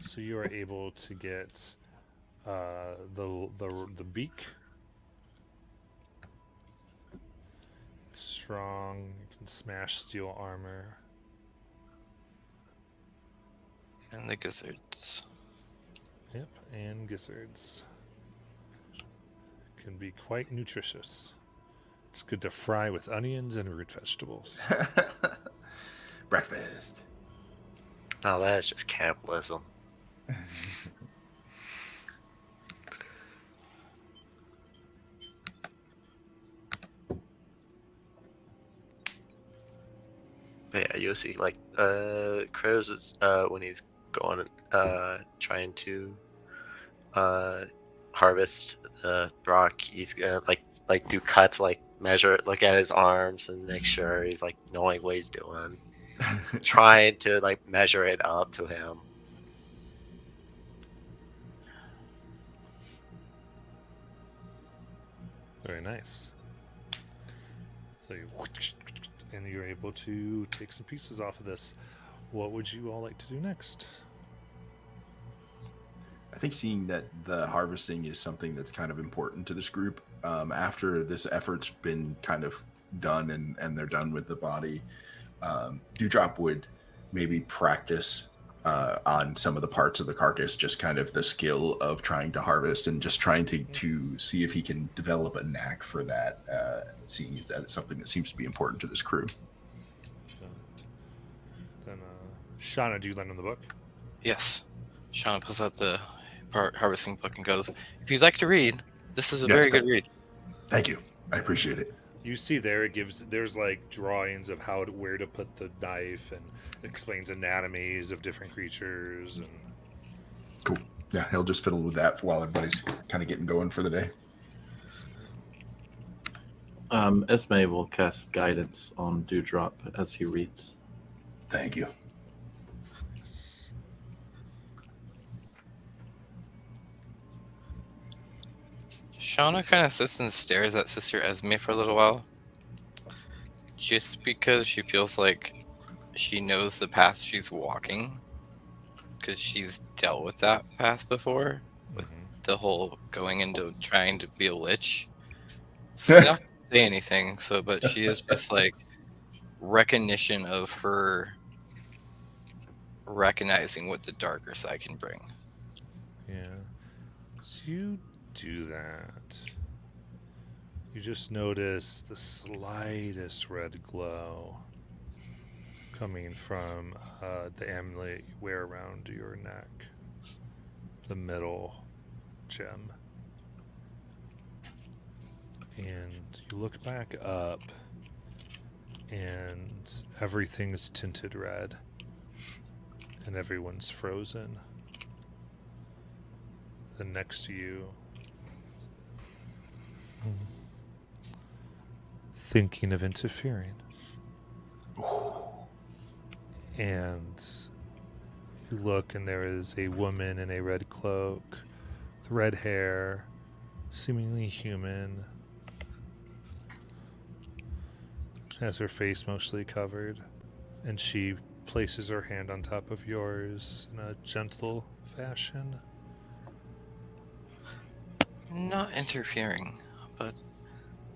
So you are able to get the beak. Strong. You can smash steel armor. And the gizzards. Yep, and gizzards. Can be quite nutritious. It's good to fry with onions and root vegetables. Breakfast. No, that's just cannibalism. But yeah, you'll see like Crows is when he's going trying to harvest the rock, he's gonna like do cuts, like measure, look at his arms and make sure he's like knowing what he's doing, trying to like measure it up to him. Very nice. So you're able to take some pieces off of this. What would you all like to do next? I think seeing that the harvesting is something that's kind of important to this group, after this effort's been kind of done and they're done with the body, Dewdrop would maybe practice on some of the parts of the carcass, just kind of the skill of trying to harvest and just trying to see if he can develop a knack for that, seeing as that it's something that seems to be important to this crew. So, then, Shauna, do you lend him the book? Yes. Shauna pulls out the harvesting book and goes, "If you'd like to read, this is a Yeah, very good read." Thank you. I appreciate it. You see there, there's like drawings of where to put the knife, and explains anatomies of different creatures. And Cool. Yeah, he'll just fiddle with that while everybody's kind of getting going for the day. Esme will cast guidance on Dewdrop as he reads. Thank you. Shauna kind of sits and stares at Sister Esme for a little while. Just because she feels like she knows the path she's walking. Because she's dealt with that path before. With the whole going into trying to be a lich. So she's not going to say anything. But she is just like recognition of her recognizing what the darker side can bring. Yeah. So you do that. You just notice the slightest red glow coming from the amulet you wear around your neck. The middle gem. And you look back up, and everything is tinted red. And everyone's frozen. Then next to you, thinking of interfering. And you look, and there is a woman in a red cloak, with red hair, seemingly human, has her face mostly covered, and she places her hand on top of yours in a gentle fashion. Not interfering, but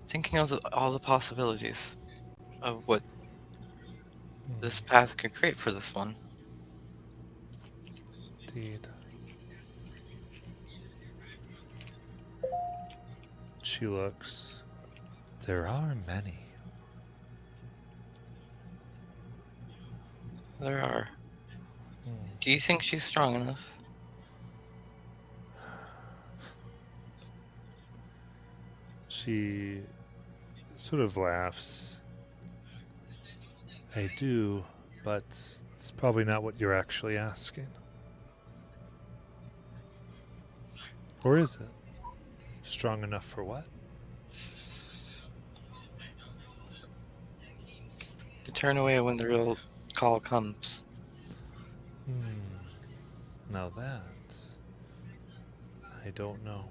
thinking of all the possibilities of what this path could create for this one. Indeed. She looks. There are many. There are. Do you think she's strong enough? She sort of laughs. I do, but it's probably not what you're actually asking. Or is it? Strong enough for what? To turn away when the real call comes. Now that... I don't know.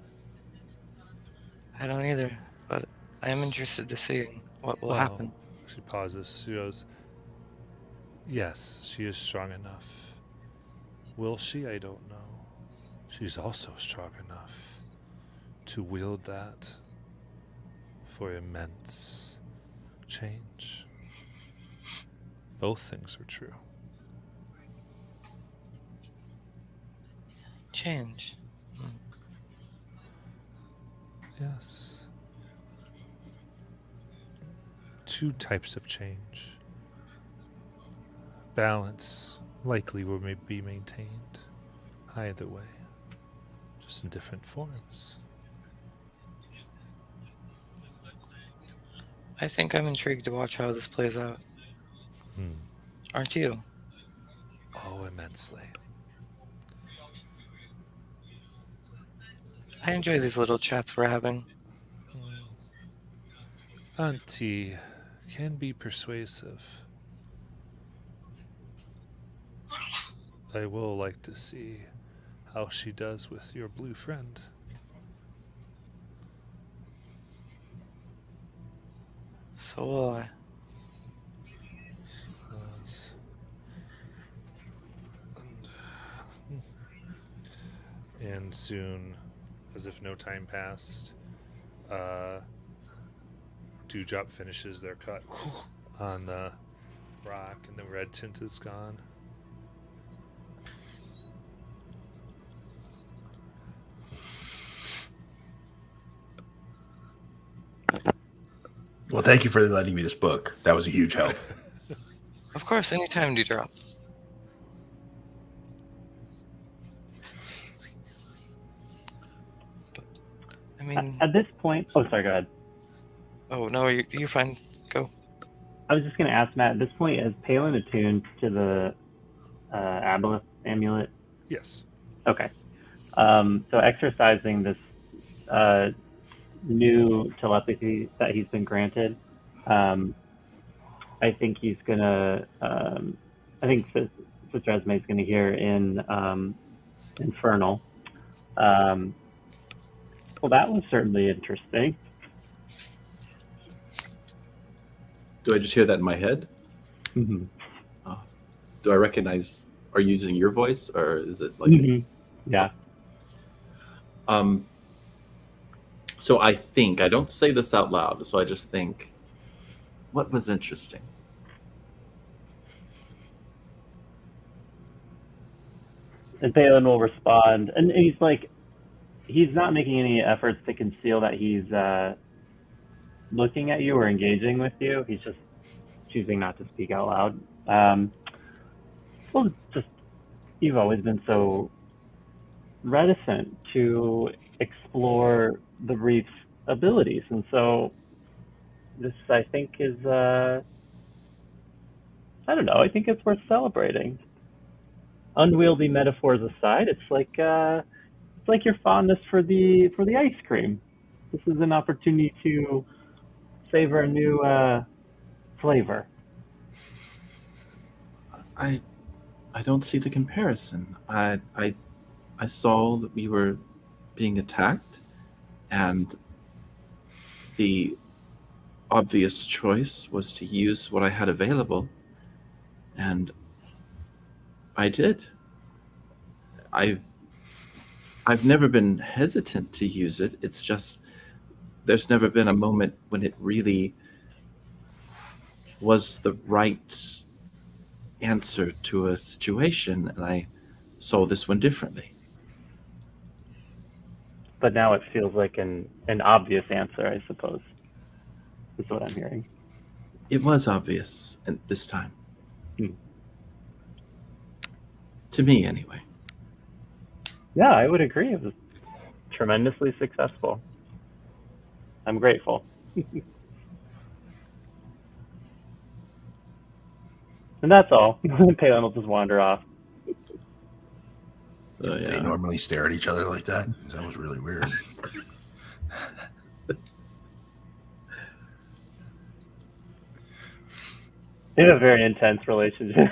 I don't either, but I am interested to see what will happen. She pauses. She goes, yes, she is strong enough. Will she? I don't know. She's also strong enough to wield that for immense change. Both things are true. Change. Yes. Two types of change. Balance likely will be maintained either way, just in different forms. I think I'm intrigued to watch how this plays out. Aren't you? Oh, immensely. I enjoy these little chats we're having. Auntie can be persuasive. I will like to see how she does with your blue friend. So will I. And soon, as if no time passed, Dewdrop finishes their cut on the rock, and the red tint is gone. Well, thank you for letting me this book. That was a huge help. Of course, anytime, Dewdrop. I mean... At this point... Oh, sorry, go ahead. Oh, no, you're fine. Go. I was just going to ask Matt, at this point, is Palin attuned to the aboleth amulet? Yes. Okay. So exercising this new telepathy that he's been granted, I think he's gonna. I think Sister Esme's gonna hear in Infernal. Well, that was certainly interesting. Do I just hear that in my head? Mm-hmm. Do I recognize? Are you using your voice, or is it like? Mm-hmm. Yeah. So I think I don't say this out loud. So I just think, what was interesting? And Balin will respond, and he's like, he's not making any efforts to conceal that he's looking at you or engaging with you. He's just choosing not to speak out loud. Well, just you've always been so reticent to explore the reef's abilities, and so this, I think, is I don't know. I think it's worth celebrating. Unwieldy metaphors aside, it's like your fondness for the ice cream. This is an opportunity to savor a new flavor. I don't see the comparison. I saw that we were being attacked, and the obvious choice was to use what I had available, and I did. I've never been hesitant to use it. It's just there's never been a moment when it really was the right answer to a situation, and I saw this one differently. But now it feels like an obvious answer, I suppose, is what I'm hearing. It was obvious at this time. Hmm. To me, anyway. Yeah, I would agree. It was tremendously successful. I'm grateful. And that's all. Palin will just wander off. So They yeah. normally stare at each other like that. That was really weird. They have a very intense relationship.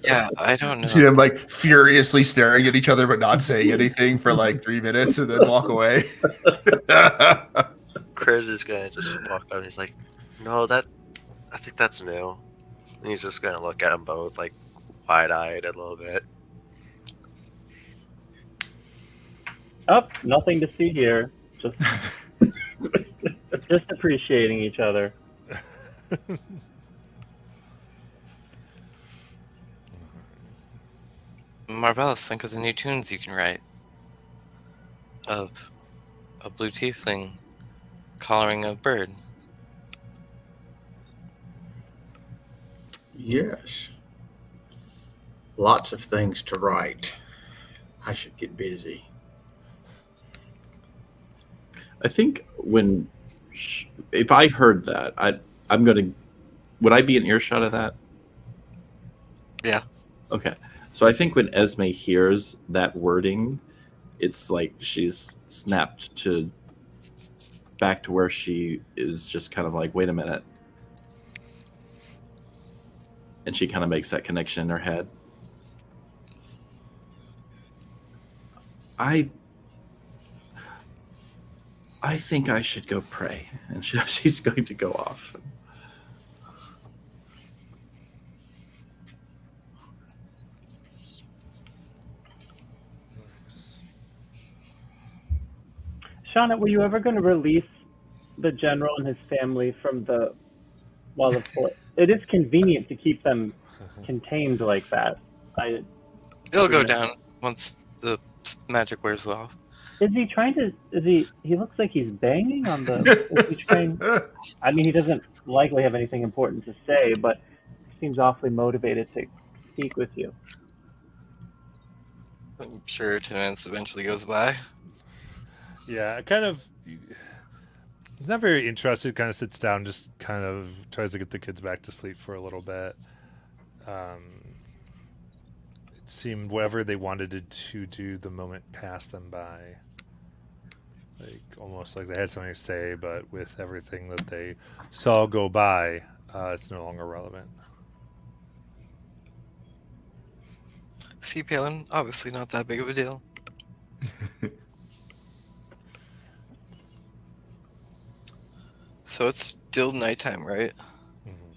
Yeah, I don't You see know. them like furiously staring at each other but not saying anything for like 3 minutes and then walk away. Chris is gonna just walk up and he's like, "No, I think that's new." And he's just gonna look at them both like wide-eyed a little bit. Oh, nothing to see here. Just appreciating each other. Marvelous, think of the new tunes you can write. Of a blue tiefling collaring a bird. Yes. Lots of things to write. I should get busy. I think if I heard that, I'm gonna. Would I be in earshot of that? Yeah. Okay. So I think when Esme hears that wording, it's like she's snapped back to where she is, just kind of like, wait a minute. And she kind of makes that connection in her head. I think I should go pray. And she's going to go off. Shauna, were you ever going to release the general and his family from the Wall of Fort? It is convenient to keep them contained like that. It'll go down once the magic wears off. Is he trying to? He looks like he's banging on the. Is he trying? I mean, he doesn't likely have anything important to say, but he seems awfully motivated to speak with you. I'm sure 10 minutes eventually goes by. Yeah, kind of. He's not very interested. Kind of sits down, just kind of tries to get the kids back to sleep for a little bit. seemed whatever they wanted to do, the moment passed them by. Like almost like they had something to say, but with everything that they saw go by, it's no longer relevant. See, Palin, obviously not that big of a deal. So it's still nighttime, right? Mhm.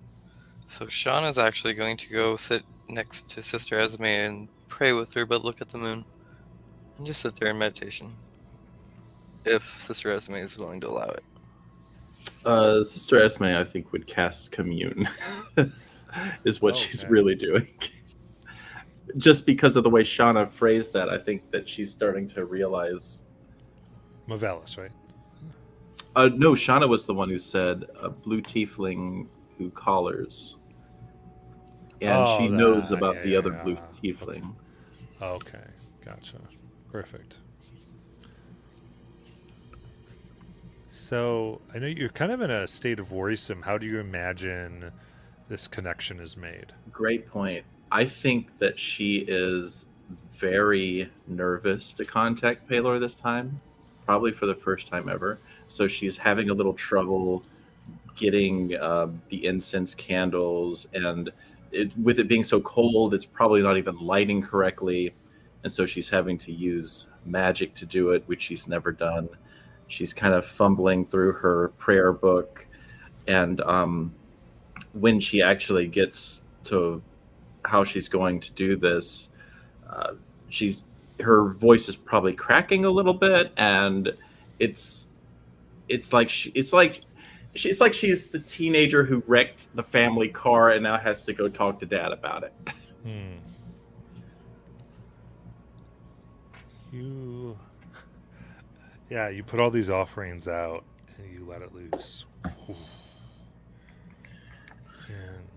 So Sean is actually going to go sit next to Sister Esme and pray with her, but look at the moon. And just sit there in meditation. If Sister Esme is willing to allow it. Sister Esme, I think, would cast Commune, is what she's Okay. really doing. Just because of the way Shauna phrased that, I think that she's starting to realize. Mavelis, right? No, Shauna was the one who said a blue tiefling who collars. And she knows about yeah, the yeah, other yeah. blue tiefling. Okay, gotcha. Perfect. So I know you're kind of in a state of worrisome. How do you imagine this connection is made? Great point. I think that she is very nervous to contact Palor this time, probably for the first time ever. So she's having a little trouble getting the incense candles, and with it being so cold, it's probably not even lighting correctly. And so she's having to use magic to do it, which she's never done. She's kind of fumbling through her prayer book, and when she actually gets to how she's going to do this, uh, she's her voice is probably cracking a little bit, and it's it's like she's the teenager who wrecked the family car and now has to go talk to dad about it. Hmm. You, yeah, you put all these offerings out and you let it loose. Ooh. And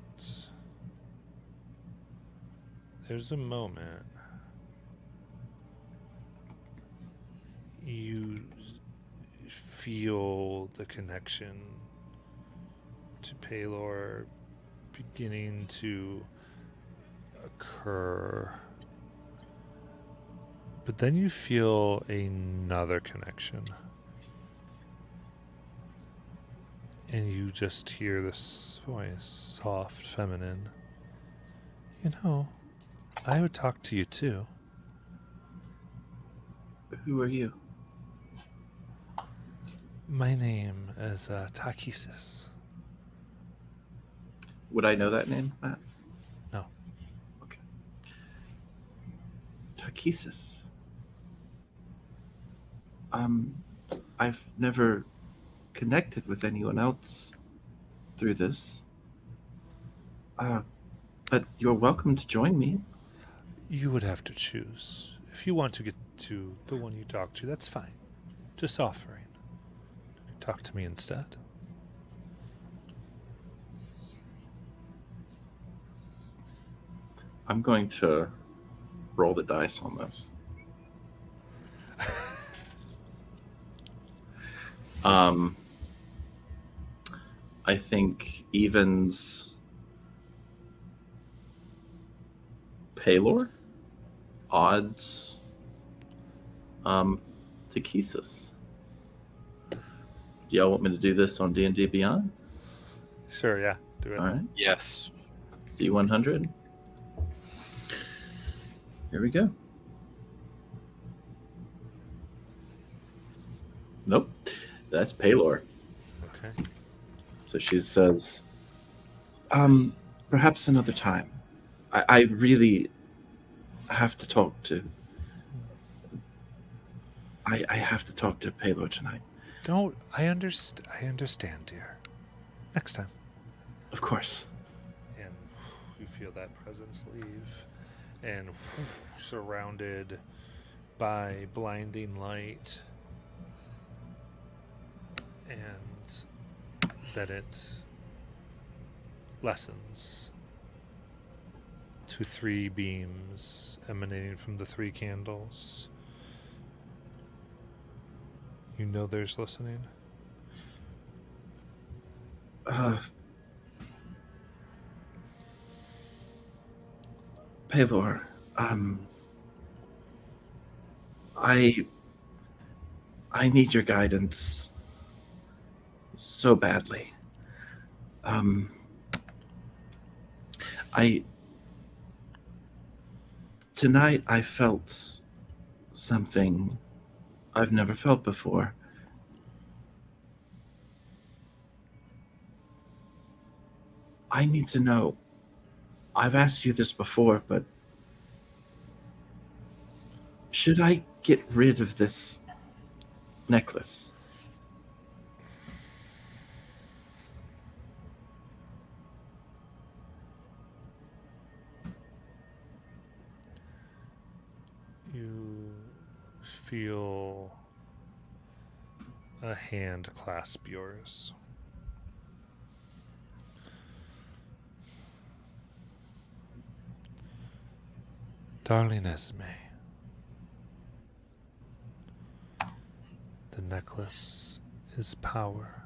there's a moment you feel the connection to Palor beginning to occur. But then you feel another connection. And you just hear this voice, soft, feminine. You know, I would talk to you too. Who are you? My name is Takesis. Would I know that name, Matt? No. Okay. Takesis. I've never connected with anyone else through this. But you're welcome to join me. You would have to choose. If you want to get to the one you talk to, that's fine. Just offering. Talk to me instead. I'm going to roll the dice on this. I think evens Palor, odds Takesis. Do y'all want me to do this on D&D Beyond? Sure, yeah. Do it. All right. Yes. D100. Here we go. Nope. That's Palor. Okay. So she says, perhaps another time. I really have to talk to... I have to talk to Palor tonight. Don't. I understand, dear. Next time. Of course. And you feel that presence leave. And surrounded by blinding light. And that it lessens to 3 beams emanating from the 3 candles. You know there's listening? Palor, Um, I need your guidance so badly. I Tonight I felt something I've never felt before. I need to know. I've asked you this before, but should I get rid of this necklace? You feel a hand clasp yours. Darling Esme, the necklace is power.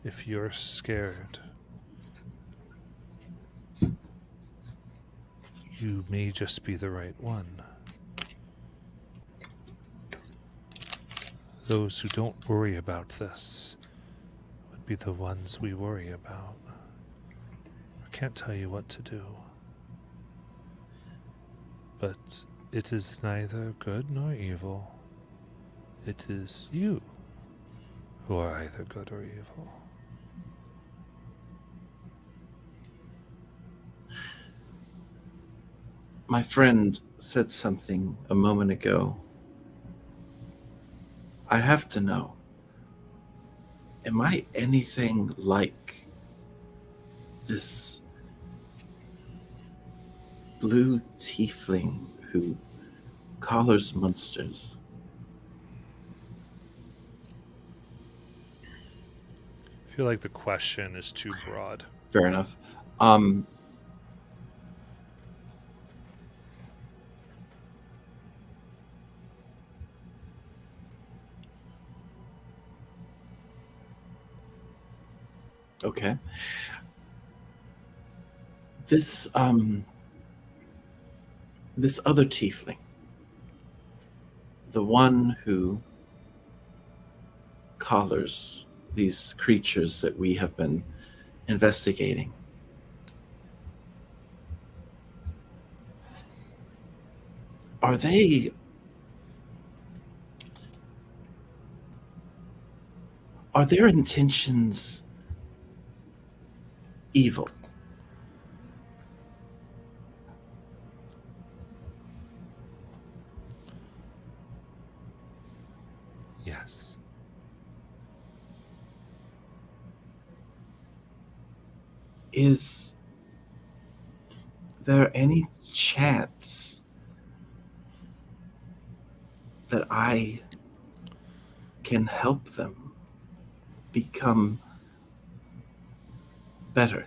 If you're scared, you may just be the right one. Those who don't worry about this would be the ones we worry about. I can't tell you what to do. But it is neither good nor evil. It is you who are either good or evil. My friend said something a moment ago. I have to know. Am I anything like this blue tiefling who collars monsters? I feel like the question is too broad. Fair enough. Okay. This other tiefling, the one who collars these creatures that we have been investigating, are their intentions evil? Yes. Is there any chance that I can help them become better?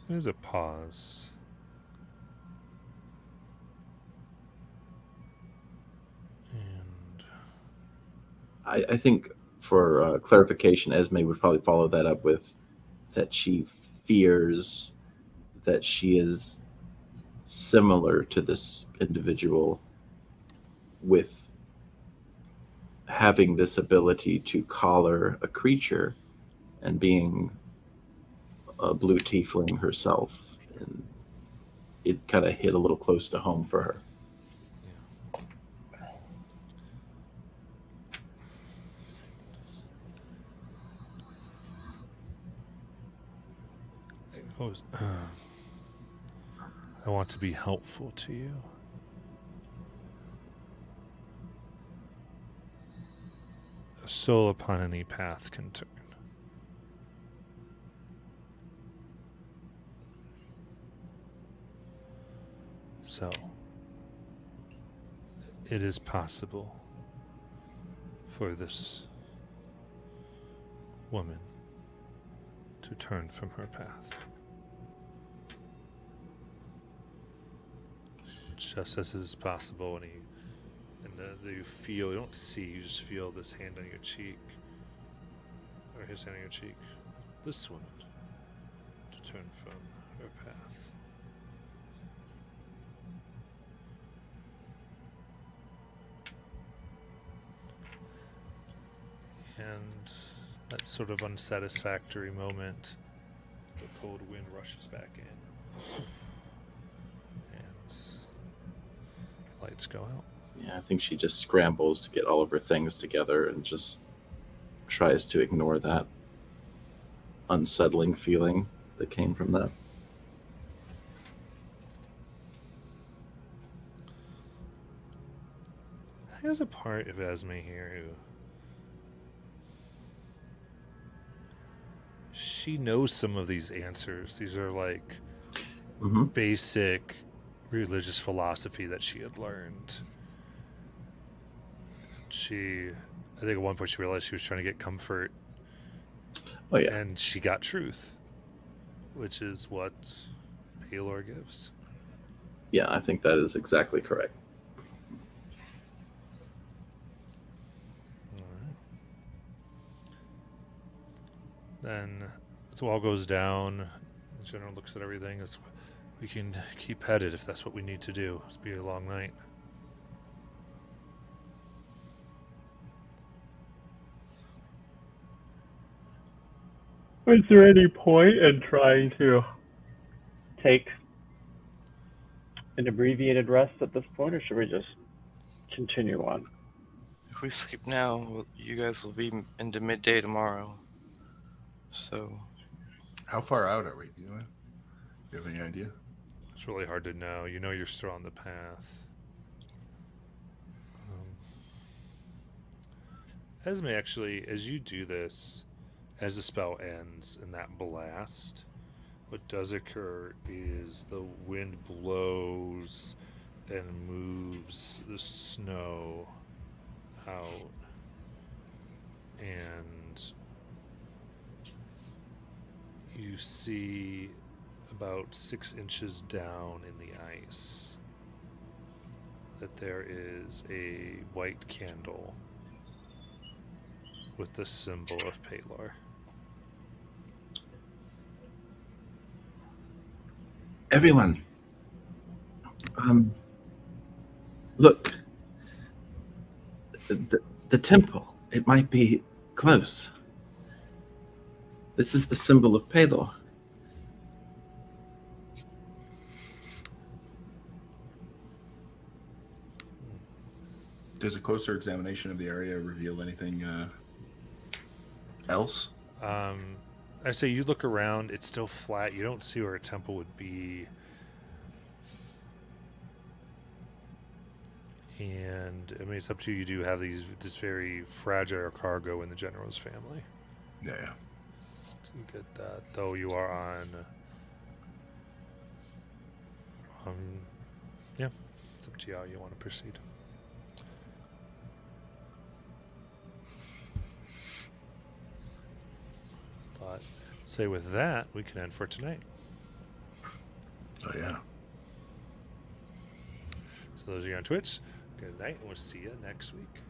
There's a pause. And I think for clarification, Esme would probably follow that up with that she fears that she is similar to this individual with having this ability to collar a creature and being a blue tiefling herself. And it kind of hit a little close to home for her. it goes, I want to be helpful to you. A soul upon any path can turn. So, it is possible for this woman to to turn from her path. Just as is possible, and you feel, you don't see, you just feel this hand on your cheek, or his hand on your cheek, this woman, to turn from her path. And that sort of unsatisfactory moment, the cold wind rushes back in. And lights go out. Yeah, I think she just scrambles to get all of her things together and just tries to ignore that unsettling feeling that came from that. There's a part of Esme here who she knows some of these answers. These are like basic religious philosophy that she had learned. I think at one point she realized she was trying to get comfort. Oh yeah. And she got truth, which is what Palor gives. Yeah, I think that is exactly correct. Then as the wall goes down, the general looks at everything. We can keep headed if that's what we need to do. It's be a long night. Is there any point in trying to take an abbreviated rest at this point, or should we just continue on? If we sleep now, you guys will be into midday tomorrow. So, How far out are we? Do you have any idea? It's really hard to know. You know you're still on the path. Esme, actually, as you do this, as the spell ends in that blast, what does occur is the wind blows and moves the snow out, and you see about 6 inches down in the ice that there is a white candle with the symbol of Palor. Everyone, look, the temple, it might be close. This is the symbol of Palor. Does a closer examination of the area reveal anything else? I say you look around, it's still flat. You don't see where a temple would be. And I mean, it's up to you. You do have this very fragile cargo in the general's family. Yeah. So you get that, though you are on. Yeah, it's up to you how you want to proceed. But say with that, we can end for tonight. Oh yeah. So those of you on Twitch, good night, and we'll see you next week.